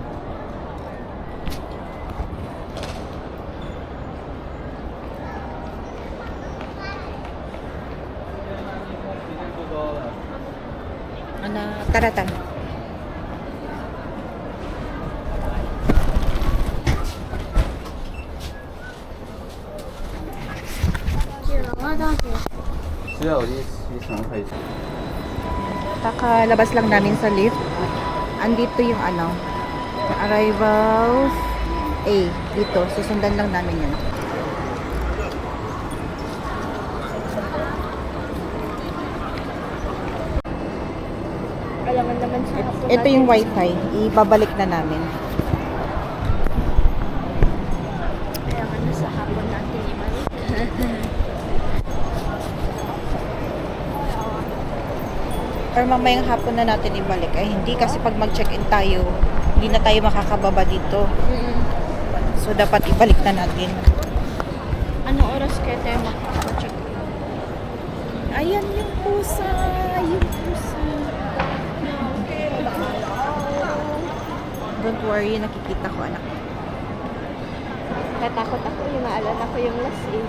Ano, tara, tara. Kakalabas lang namin sa lift. Andito yung ano, arrivals A. Dito, susundan lang namin yun. Alangan naman sa hapon Ito yung wifi. Ibabalik na namin. Alangan na sa hapon natin ibalik. Or mamayang hapon na natin ibalik. Ay, hindi kasi pag mag-check-in tayo, hindi na tayo makakababa dito. So, dapat ibalik na natin. Anong oras kaya tayo makaka-check? Ayan yung pusa. Yung pusa. Don't worry, nakikita ko, anak. Tatakot ako yung naalala ko yung last eh.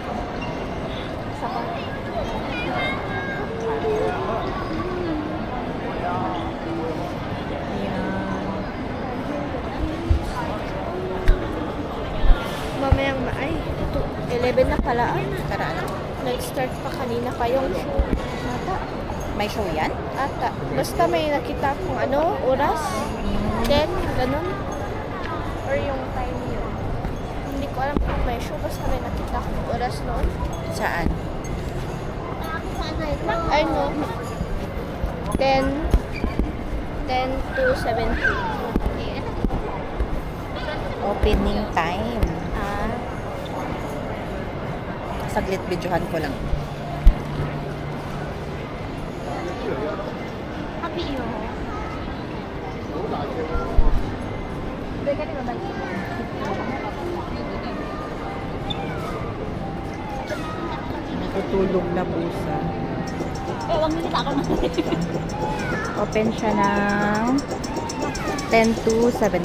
Saka. Ayan. Mamayang ay, 11 na pala. Tara, anak. Nag-start pa kanina pa yung show. Ata. May show yan? Ata. Basta may nakita kung ano, oras. 10, ganun. Or yung time yun. Hindi ko alam kung may show. Basta may nakita kung oras noon. Saan? Ay no. 10 to 17. Opening time. Ah. Saglit, videohan ko lang. Happy yun. Natutulog na pusa. Wag mo kita ako na. Open siya ng 10 to 17.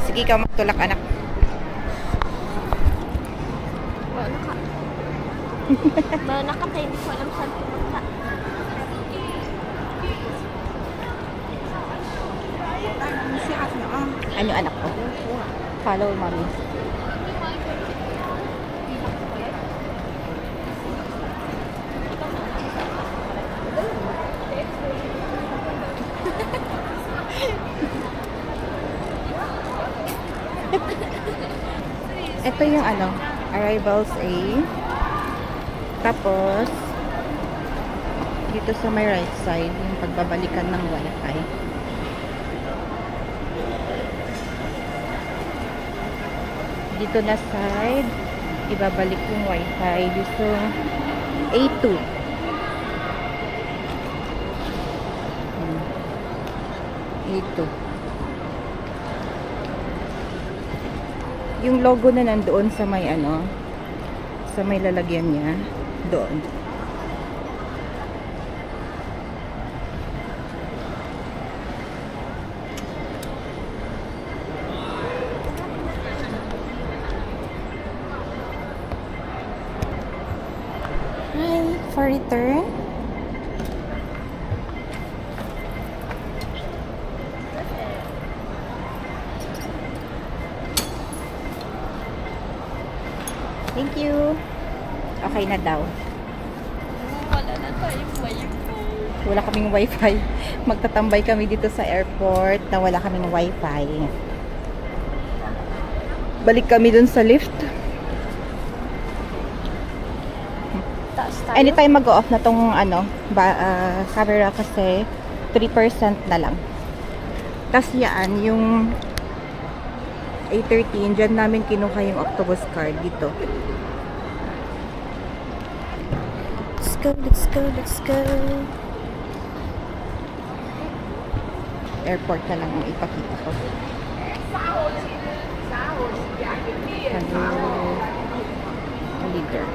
Sige, ikaw magtulak, anak. Mauna ka tayo. Hindi ko alam saan pumunta. Ano yung anak ko? Follow mommy. Ito yung ano, arrivals A. Tapos, dito sa may right side, yung pagbabalikan ng wifi. Dito na side, ibabalik yung wifi. Dito, A2. A2. Yung logo na nandoon sa may ano, sa may lalagyan niya, doon. Hi, for return. Thank you. Okay na daw. Wala na tayong wifi. Wala kaming wifi. Magtatambay kami dito sa airport na wala kaming wifi. Balik kami dun sa lift. Taas tayo. Anytime mag-off na tong ano, camera kasi 3% na lang. Tapos yan, yung A13, dyan namin kinuha yung Octopus card dito. Let's go, let's go, let's go. Airport na lang ang ipakita ko. Hello. Leader.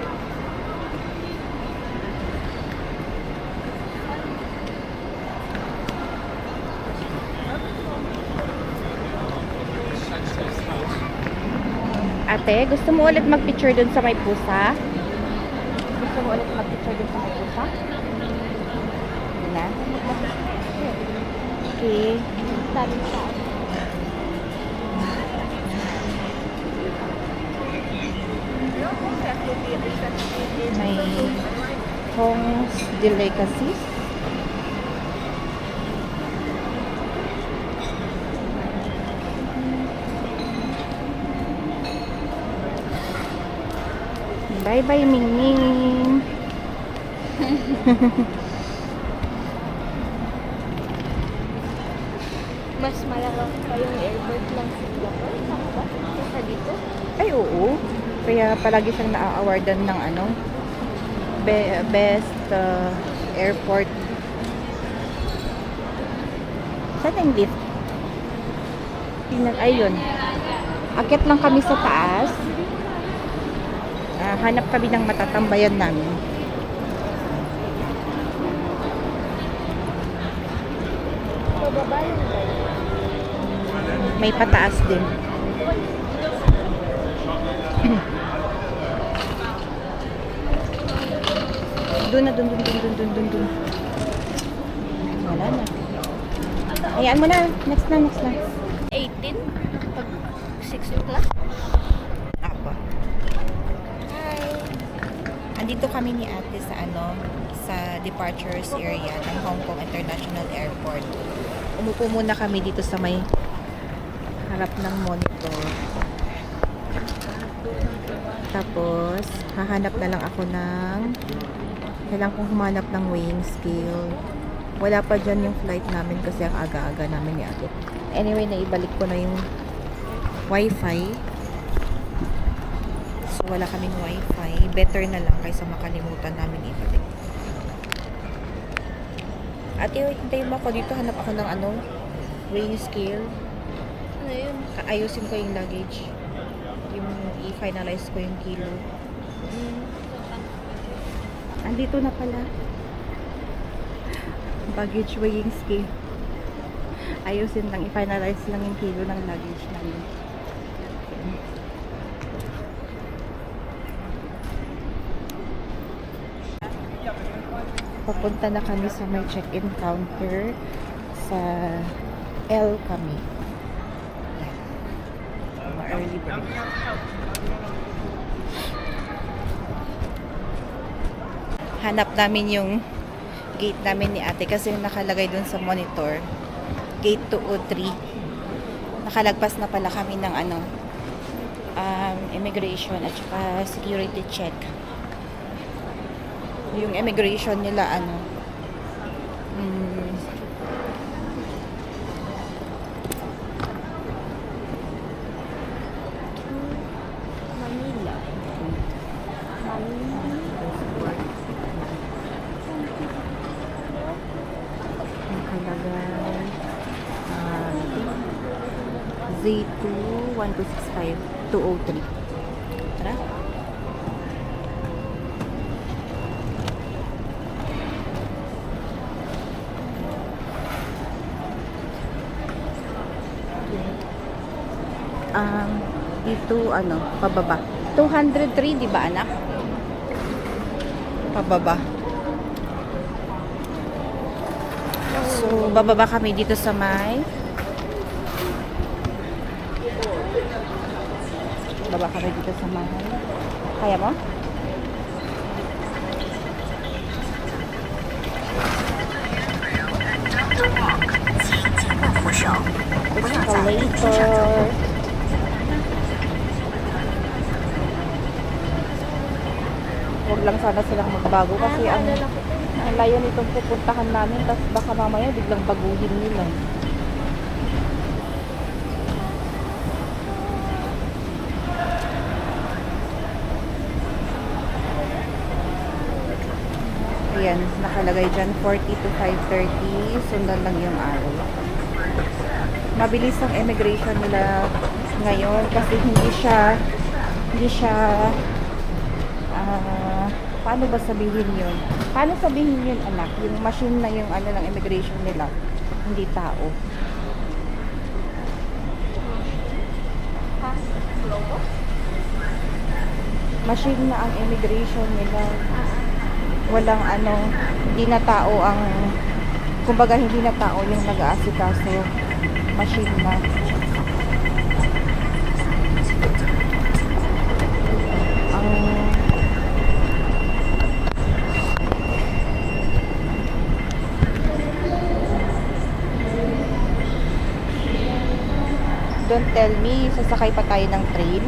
Ate, gusto mo ulit mag-picture dun sa may pusa? Gusto mo ulit mag-picture dun sa may pusa? Hindi na? Okay. Sabi sa May Hong's Delicacies. Bye-bye, Mingming. mas malawak pa yung airport ng Singapore. Tama ba? Kesa dito. Ay, oo. Kaya palagi siyang na-awardan ng ano, best airport. Saan yung lift? Tingnan, ayun. Akit lang kami sa taas. Hanap kami ng matatambayan namin. Pababa yung May pataas din. Doon na, doon. Wala na. Ayan mo na. Next na. 18? Pag 6 o'clock? Apo. Hi! Andito kami ni ate sa ano, sa departures area ng Hong Kong International Airport. Umupo muna kami dito sa may harap ng monitor. Tapos, hahanap na lang ako ng kailangan kong humanap ng weighing scale. Wala pa dyan yung flight namin kasi ang aga-aga namin ni ate. Anyway, naibalik ko na yung wifi. So, wala kaming wifi. Better na lang kaysa makalimutan namin ibalik. Ate, hintayin mo ako dito. Hanap ako ng ano, weighing scale. Ano yun? Ayusin ko yung luggage. Yung i-finalize ko yung kilo. Andito na pala. Baggage weighing scale. Ayusin lang, i-finalize lang yung kilo ng luggage namin. Papunta na kami sa may check-in counter sa L kami. Yan. early bird. Hanap namin yung gate namin ni ate kasi yung nakalagay dun sa monitor. Gate 203. Nakalagpas na pala kami ng immigration at saka security check. Yung immigration nila Manila. nakalagay Z2 1265 203. Tara. Dito pababa. 203, di ba anak? Pababa. So, bababa kami dito sa may baba kami dito sa may kaya mo? Escalator. Huwag lang sana silang magbago kasi ang layo nitong pupuntahan namin, tapos baka mamaya biglang baguhin nila. Ayan, nakalagay dyan 40 to 5:30. Sundan lang yung araw. Mabilis ang immigration nila ngayon kasi hindi siya paano ba sabihin yun? Paano sabihin yun, anak? Yung machine na yung ng immigration nila, hindi tao. Machine na ang immigration nila. Walang hindi na tao ang, kumbaga hindi na tao yung nag-aasikaso. Machine na. Don't tell me, sasakay pa tayo ng train.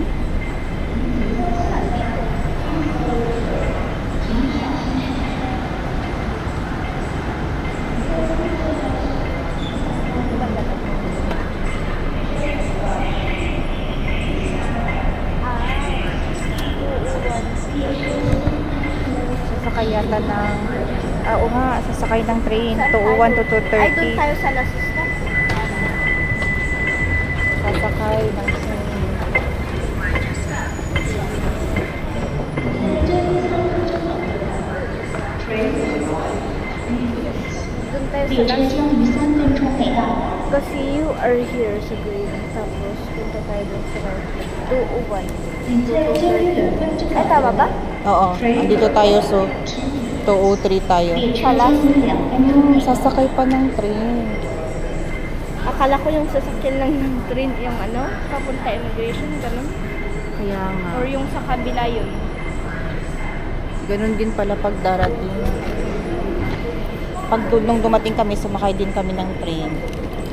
Sasakay yata ng oo nga, sasakay ng train 201 to 230. Ay, doon tayo sa La Sista. Sasakay ng train. Doon tayo sa La Sista. Kasi you are here sa grade. Tapos, punta tayo doon sa 201. 230. Ay, tama ba? Oo, andito tayo so 203 tayo. Sa La Sista. Sasakay pa ng train. Akala ko yung sasakyan lang ng train, yung papunta immigration, ganun. Kaya nga. Or yung sa kabila yun. Ganun din pala pag darating. Pag nung dumating kami, sumakay din kami ng train.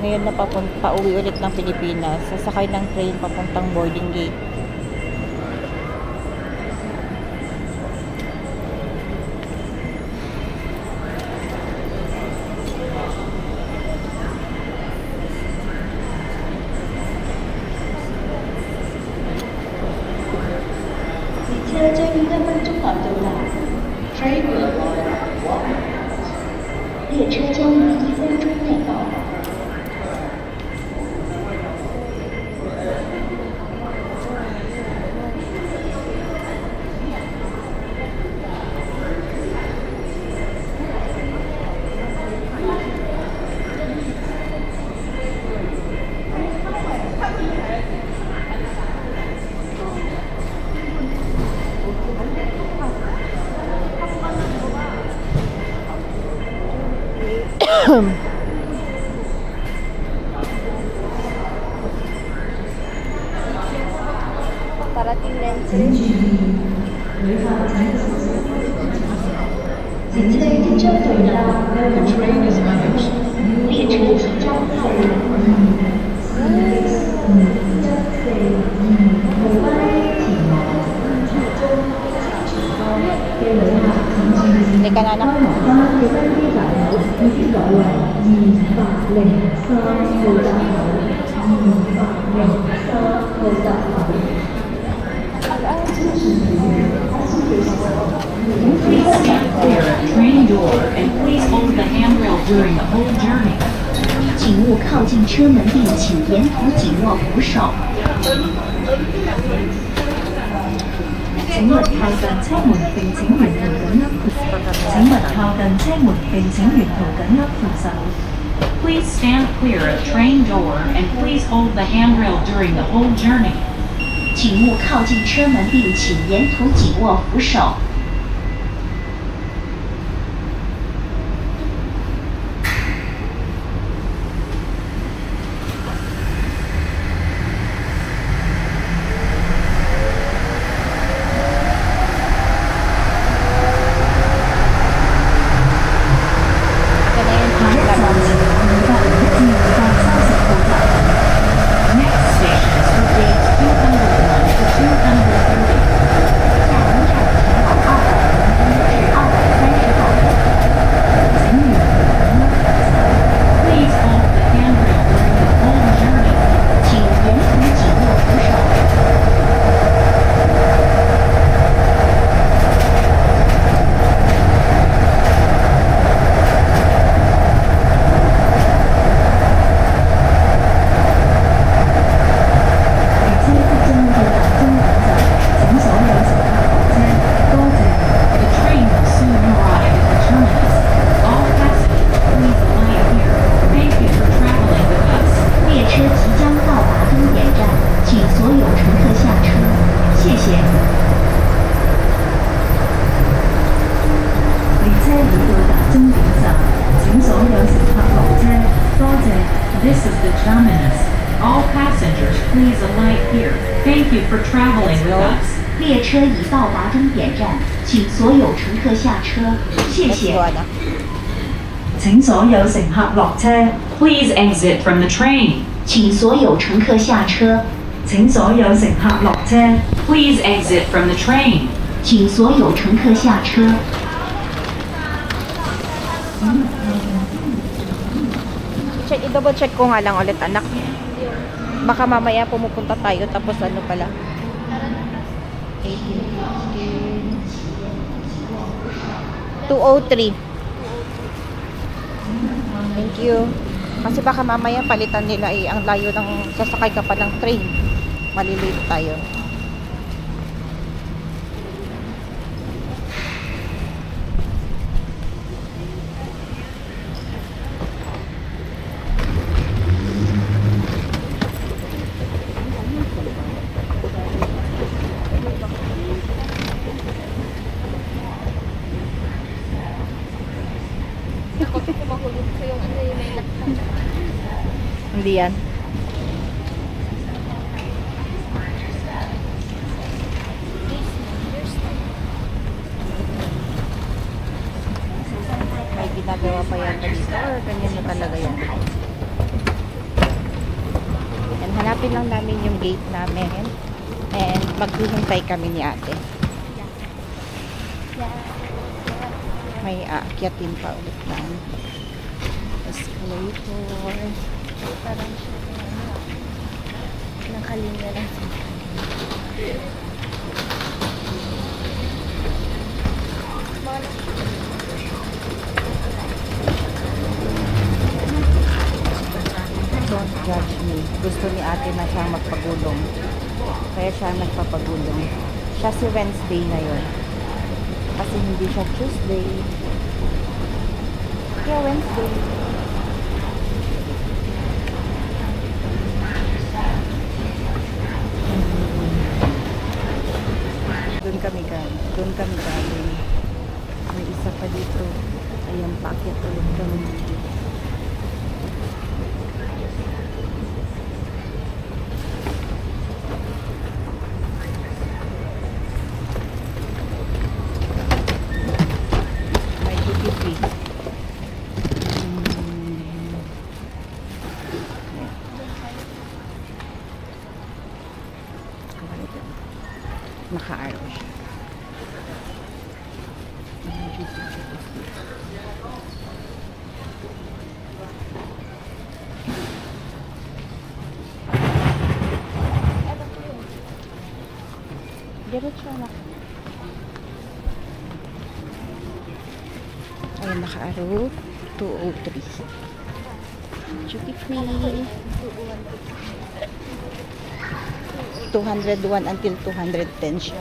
Ngayon na pauwi ulit ng Pilipinas, sasakay ng train papuntang boarding gate. Hindi ka na na. Clear at train door and please hold the handrail during the whole journey. 请勿靠近车门并请沿途紧握扶手。請勿靠近車門並請沿途緊握扶手。請勿靠近車門並請沿途緊握扶手。Please stand clear of train door and please hold the handrail during the whole journey. 请勿靠近车门并请沿途紧握扶手。Next station is for gates 201 to 230. Please hold the handrail during the whole journey. 请沿途紧握扶手。 The train will soon arrive at the terminus. All passengers, please alight here. Thank you for traveling with us. 列车即将到达终点站，请所有乘客下车。谢谢。列車已到達終點站，請所有乘客落車。多謝。This is the terminus. All passengers, please alight here. Thank you for traveling with us. 列车已到达终点站，请所有乘客下車。谢 Let's 谢 go, Ana. 請所有乘客落車。Please exit from the train. 请所有乘客下車。請所有乘客落車。Please exit from the train. 请所有乘客下車。 I-double check ko nga lang ulit, anak. Baka mamaya pumupunta tayo tapos ano pala. 203. Thank you. Kasi baka mamaya palitan nila ang layo ng sasakay ka pa ng train. Malilate tayo. Hindi yan. May ginagawa pa yan dito or ganyan na talaga yan. Yan, hanapin lang namin yung gate namin and maghihintay kami ni ate. May aakyatin pa ulit ng escalator. Parang siya nakalinya lang siya. Don't judge me. Gusto ni ate na siyang magpagulong. Kaya siya nagpapagulong. Siya si Wednesday ngayon. Kasi hindi siya Tuesday. Kaya Wednesday. Doon kami galing. May isa pa dito. Ayan, paakyat ulit kami. naka-arrow siya. Diretso na. Ayan, naka-arrow. 203. Duty free. 201 until 210 siya.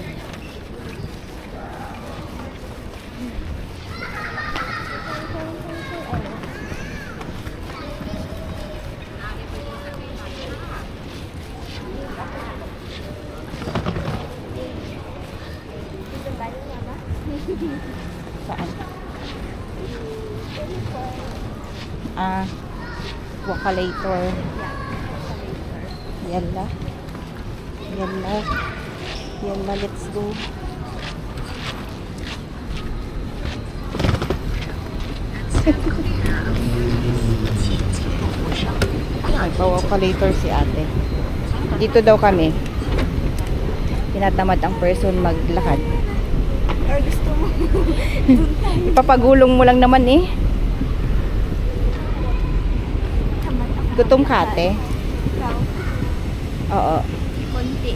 Saan? Ah, Wakalator. Yalla. Yalla. Yalla, let's go. Nagpa-wakalator si ate. Dito daw kami. Tinatamad ang person maglakad. Or gusto mo? Ipapagulong mo lang naman eh. Tamad ako. Gutom ka ate? Ikaw? Oo. Konti.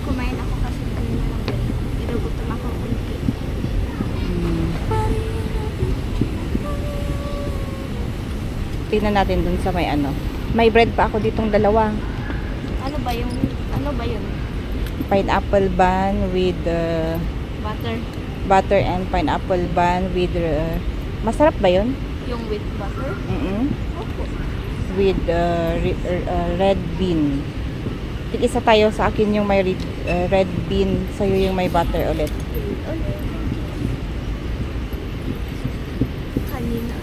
Kumain ako kasi kanina lang din. Pero gutom ako konti. Tingnan natin dun sa may ano. May bread pa ako ditong dalawa. Ano ba yung, ano ba yun? Pineapple bun with Butter. butter and pineapple bun with masarap ba yun? Yung with butter? Opo. With red bean. Tig-isa tayo, sa akin yung may red bean, sa'yo yung may butter ulit. Kanina.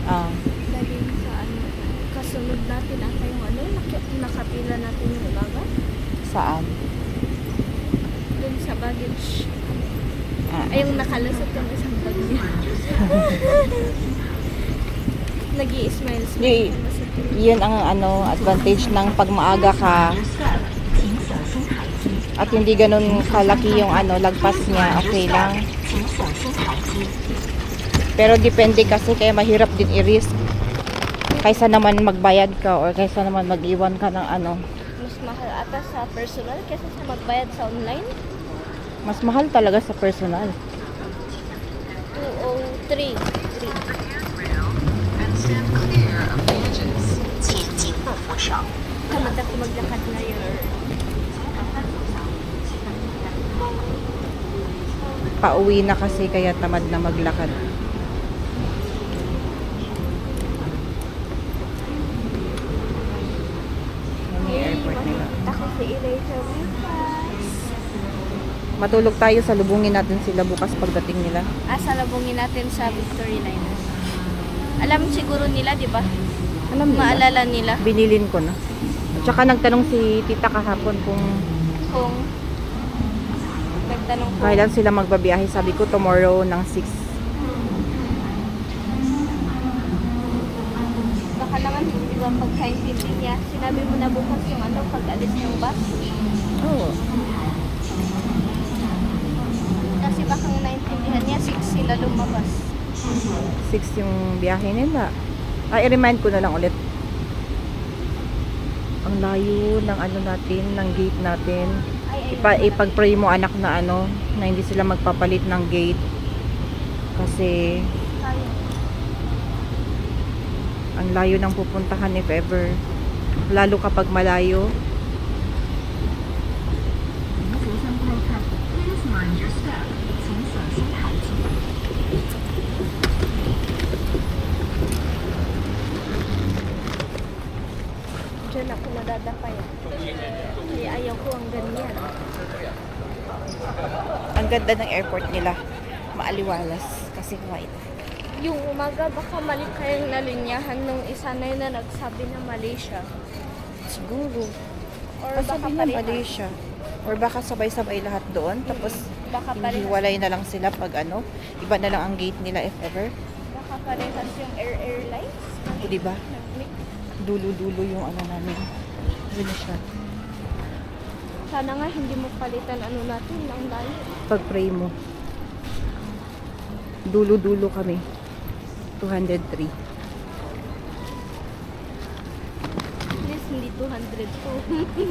Ah, Laging sa ano. Kasunod natin ata yung ano. Nakapila natin yung umaga. saan? Dun sa baggage. Ah, Ay, yung nakalusot yung isang bag niya. Nag-i-smile. Y- yun ang ano advantage ng pag maaga ka at hindi ganun kalaki yung ano lagpas niya, okay lang. Pero depende kasi, kaya mahirap din i-risk kaysa naman magbayad ka or kaysa naman mag-iwan ka ng ano. Mas mahal ata sa personal kaysa sa magbayad sa online. Mas mahal talaga sa personal. 203. Tamad ako maglakad na yun. Pauwi na kasi kaya tamad na maglakad. Yan yung airport nila. Ako si Erasure bukas. Matulog tayo, salubungin natin sila bukas pagdating nila. Salubungin natin sa Victory Liners. Alam siguro nila, di ba? Alam nila. Maalala nila Binilin ko na. At saka nagtanong si tita kahapon kung kung nagtanong ko. kailan sila magbabiyahe. Sabi ko tomorrow ng 6. Baka naman, di ba, pagkaintindi niya, sinabi mo na bukas yung ano, pag-alis ng bus. Oo. Kasi baka naintindihan niya, 6 sila lumabas. 6 yung biyahe nila. Ay, i-remind ko na lang ulit. Ang layo ng ano natin, ng gate natin. Ipag-pray mo anak na ano, na hindi sila magpapalit ng gate. Kasi ang layo ng pupuntahan if ever. Lalo kapag malayo. Diyan ako nadadapay. Kaya ayaw ko ang ganyan. Ang ganda ng airport nila. Maaliwalas kasi white. Yung umaga, baka mali kayong nalinyahan nung isa na yun na nagsabi na Malaysia. Siguro. Or Basta baka sabi parehas. Malaysia. Or baka sabay-sabay lahat doon. Tapos Baka parehas. hiwalay na lang sila pag ano. Iba na lang ang gate nila if ever. Baka parehas yung airlines. O diba? Nag-mix. Dulo-dulo yung ano namin. Yun na siya. Sana nga hindi mo palitan ano natin, ang layo. Pag-pray mo. Dulo-dulo kami. 203. At least hindi 200 to.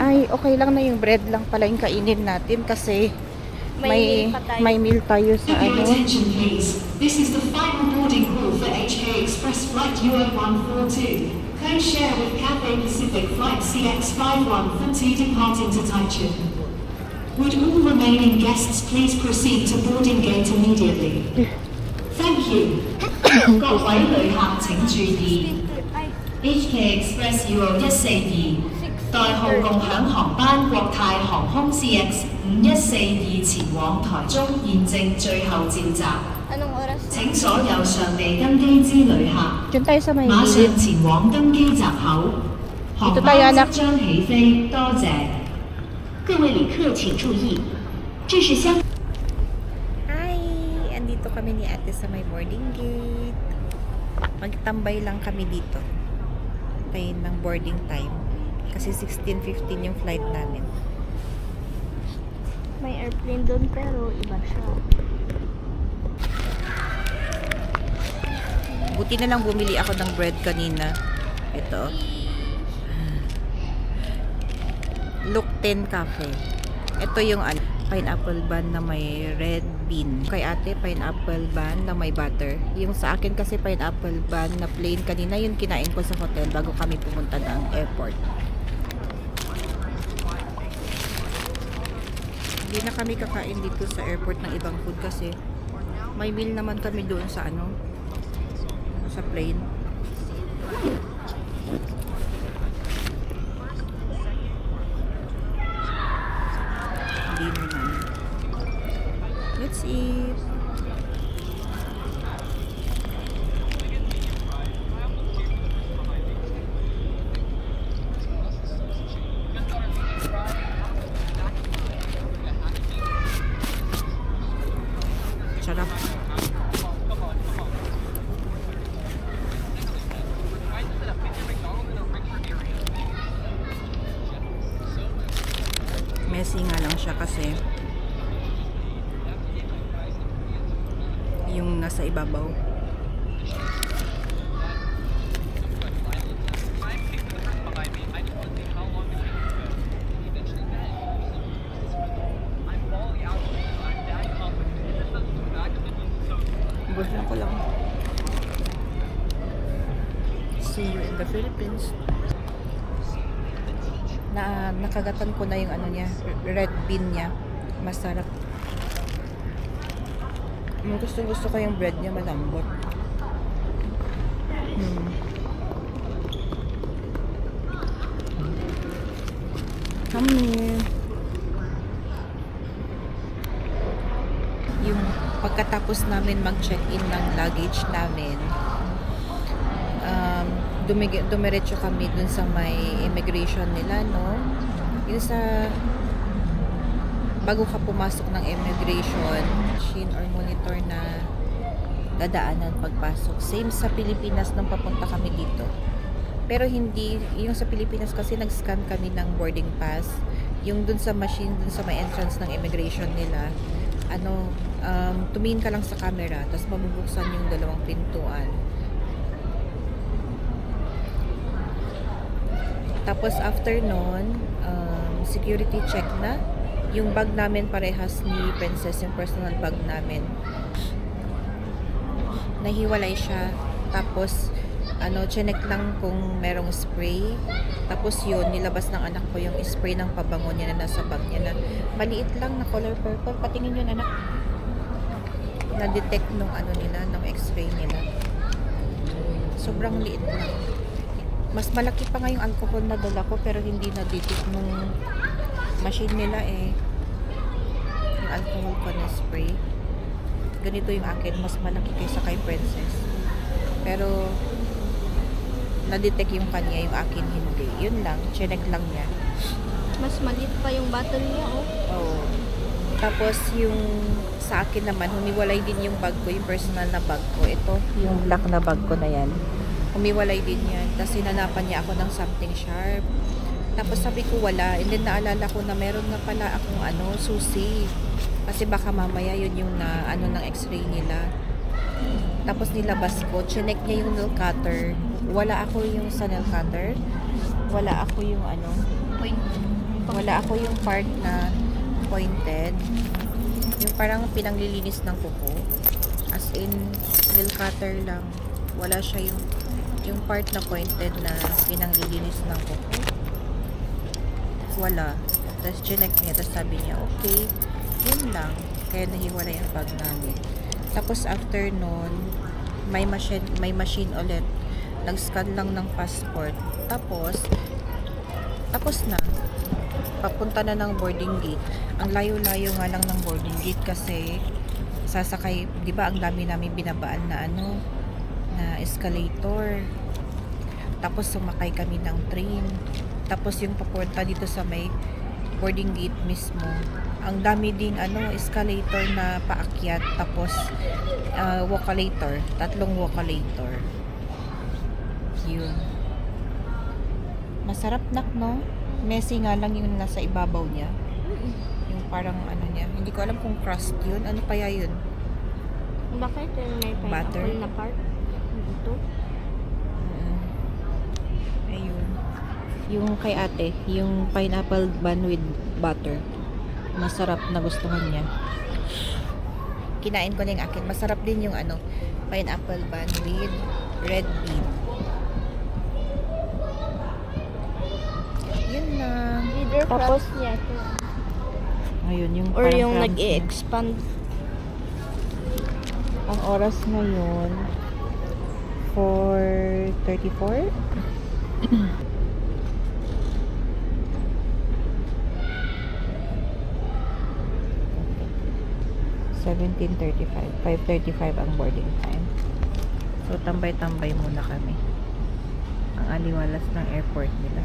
Ay, okay lang na yung bread lang pala yung kainin natin kasi May meal pa tayo. may meal tayo sa Your ano. attention please. This is the final boarding call for HK Express Flight UO142. Code share with Cathay Pacific Flight CX5142 departing to Taichung. Would all remaining guests please proceed to boarding gate immediately? Thank you. 各位旅客請注意 Ay,，HK Express UO142 代號共享航班國泰航空 CX5142前往台中，現正最後召集。 anong oras? 請所有尚未登機之旅客 Diyan tayo sa may 馬 gilid. 上前往登機閘口，航 Dito tayo, 班 anak. 即將起飛，多謝。各位旅客请注意，这是香。 Hi! Andito kami ni ate sa may boarding gate. Magtambay lang kami dito. Tayo ng boarding time. Kasi 16:15 yung flight namin. May airplane doon pero iba siya. Buti na lang bumili ako ng bread kanina. Ito. Look 10 Cafe. Ito yung pineapple bun na may red bean. Kay ate, pineapple bun na may butter. Yung sa akin kasi pineapple bun na plain kanina, yung kinain ko sa hotel bago kami pumunta ng airport. Hindi na kami kakain dito sa airport ng ibang food kasi may meal naman kami doon sa ano, sa plane. Hindi naman. Let's eat. Sarap. Messy nga lang siya kasi yung nasa ibabaw. Gusto ko lang. See you in the Philippines. Nakagatan ko na yung ano niya, red bean niya. Masarap. Gusto ko yung bread niya malambot. Kami. Yung pagkatapos namin mag-check-in ng luggage namin, dumiretso kami dun sa may immigration nila, no? Yung sa bago ka pumasok ng immigration machine or monitor na dadaanan pagpasok. Same sa Pilipinas nung papunta kami dito. Pero hindi, yung sa Pilipinas kasi nag-scan kami ng boarding pass. Yung dun sa machine, dun sa may entrance ng immigration nila, tumingin ka lang sa camera, tapos mabubuksan yung dalawang pintuan. Tapos after nun, security check na. Yung bag namin parehas ni Princess, yung personal bag namin. Nahiwalay siya. Tapos, chinek lang kung merong spray. Tapos yun, nilabas ng anak ko yung spray ng pabango niya na nasa bag niya na maliit lang na color purple. Patingin yun, anak. Na-detect nung nung x-ray nila. Sobrang liit lang. Mas malaki pa nga yung alcohol na dala ko pero hindi na-detect nung machine nila yung alcohol ko na spray. Ganito yung akin, mas malaki kaysa kay Princess. Pero na-detect yung kanya, yung akin hindi. Yun lang, chinek lang niya. Mas maliit pa yung battery niya, oh. Oo. Tapos yung sa akin naman, humiwalay din yung bag ko, yung personal na bag ko. Ito, yung black na bag ko na yan. Humiwalay din yan. Tapos hinanapan niya ako ng something sharp. Tapos sabi ko wala. And then naalala ko na meron nga pala akong susi. Kasi baka mamaya yun yung ng x-ray nila. Tapos nilabas ko. Chinek niya yung nail cutter. Wala ako yung sa nail cutter. Wala ako yung wala ako yung part na pointed. Yung parang pinanglilinis ng kuko. As in, nail cutter lang. Wala siya yung part na pointed na pinanglilinis ng kuko. Wala. Tapos chinek niya. Tapos sabi niya, okay. Yun lang. Kaya nahiwala yung bag namin. Tapos after nun, may machine ulit. Nag-scan lang ng passport. Tapos na. Papunta na ng boarding gate. Ang layo-layo nga lang ng boarding gate kasi sasakay, di ba ang dami namin binabaan na na escalator. Tapos sumakay kami ng train. Tapos yung papunta dito sa may boarding gate mismo. Ang dami ding escalator na paakyat. Tapos walkalator. 3 walkalator. Yun. Masarap no? Messy nga lang yung nasa ibabaw niya. Yung parang niya. Hindi ko alam kung crust yun. Ano kaya yun? Bakit may Butter. pineapple na part? Ito? Ayun. Yung kay ate, yung pineapple bun with butter. Masarap, nagustuhan niya. Kinain ko na yung akin. Masarap din yung pineapple bun with red bean. Yun lang. Either tapos niya ito. Ayun, yung Or parang yung crumbs nag-i-expand. Ang oras ngayon 4:34. 17:35. 5:35 ang boarding time. So, tambay-tambay muna kami. Ang aliwalas ng airport nila.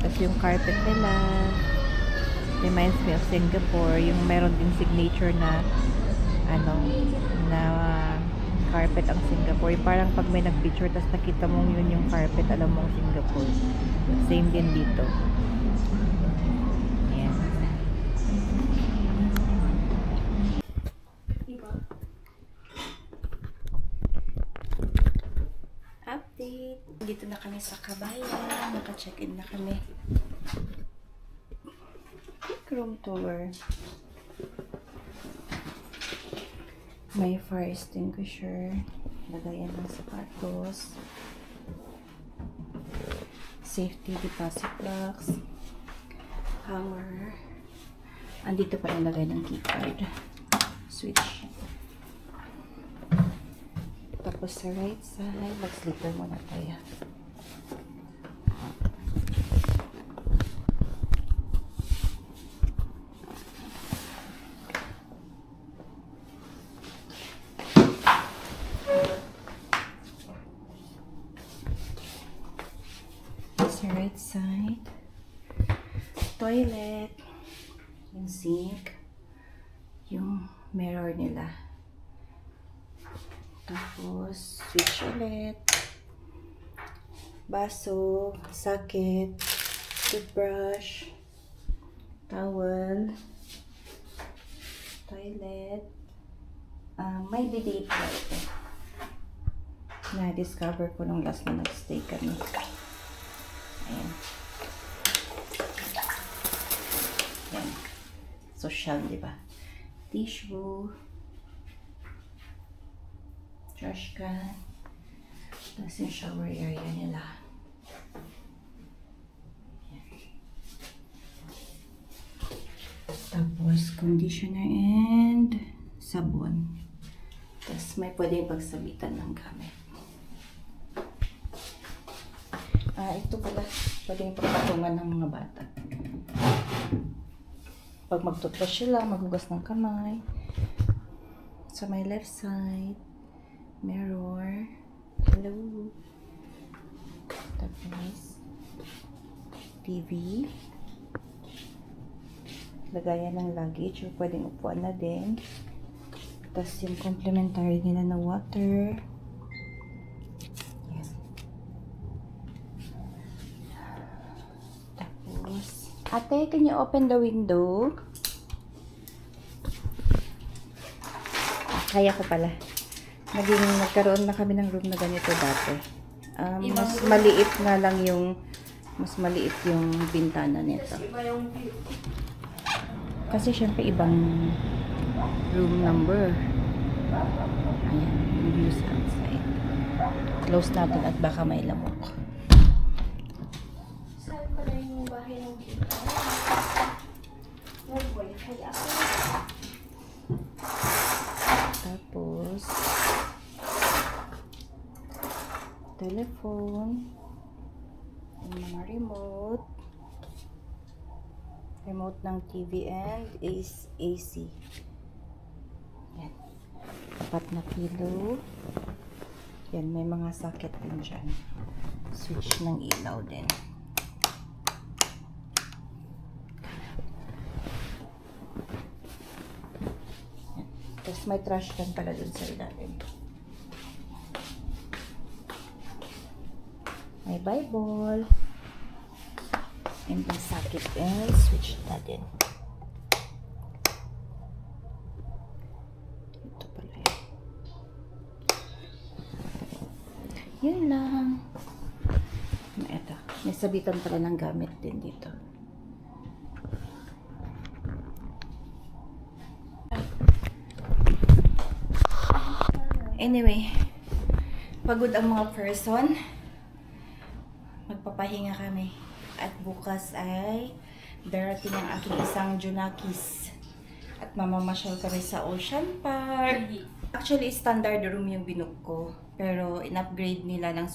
Tapos yung carpet nila reminds me of Singapore. Yung meron din signature na na carpet ang Singapore. Yung parang pag may nag-picture tapos nakita mong yun yung carpet, alam mong Singapore. Same din dito. Ayan. Update. Dito na kami sa Kabayan. Naka-check-in na kami. Room tour. May fire extinguisher. Lagayan ng sapatos. Safety deposit box. Hanger. Andito pa yung lagay ng keycard. Switch. Tapos sa right side, mag-slipper muna tayo. Sa right side, toilet, yung sink, yung mirror nila. Tapos, switch ulit. Baso, socket, toothbrush, towel, toilet. May bidet pa ito. Na-discover ko nung last na nag-stay kami. Ayan. Ayan. Social, di ba? Tissue. Trash can. Tapos yung shower area nila. Ayan. Tapos conditioner and sabon. Tapos may pwedeng pagsabitan ng gamit. Ito pala, pwedeng pagpatungan ng mga bata. Pag magtutbrush sila, maghugas ng kamay. Sa my left side, mirror. Hello. Tapos, TV. Lagayan ng luggage, o pwedeng upuan na din. Tapos yung complimentary nila na water. Ate, can you open the window? Kaya ko pala. Nagkaroon na kami ng room na ganito dati. Mas maliit nga lang yung bintana nito. Kasi syempre ibang room number. Ayan, yung views outside. Close natin at baka may lamok. Saan pala yung bahay ng dito? Nag-wifi ako. Tapos, telephone, yung mga remote ng TV and AC. Yan. Apat na pillow. Yan, may mga socket din dyan. Switch ng ilaw din. Yan. Tapos may trash can pala dun sa ilalim. May Bible. And the socket and switch na din. Ito pala yun. Yun lang. Ito. May sabitan pala ng gamit din dito. Anyway, pagod ang mga person. Magpapahinga kami. At bukas ay darating ang aking isang Junakis. At mamamasyal kami sa Ocean Park. Actually, standard room yung binook ko. Pero in-upgrade nila ng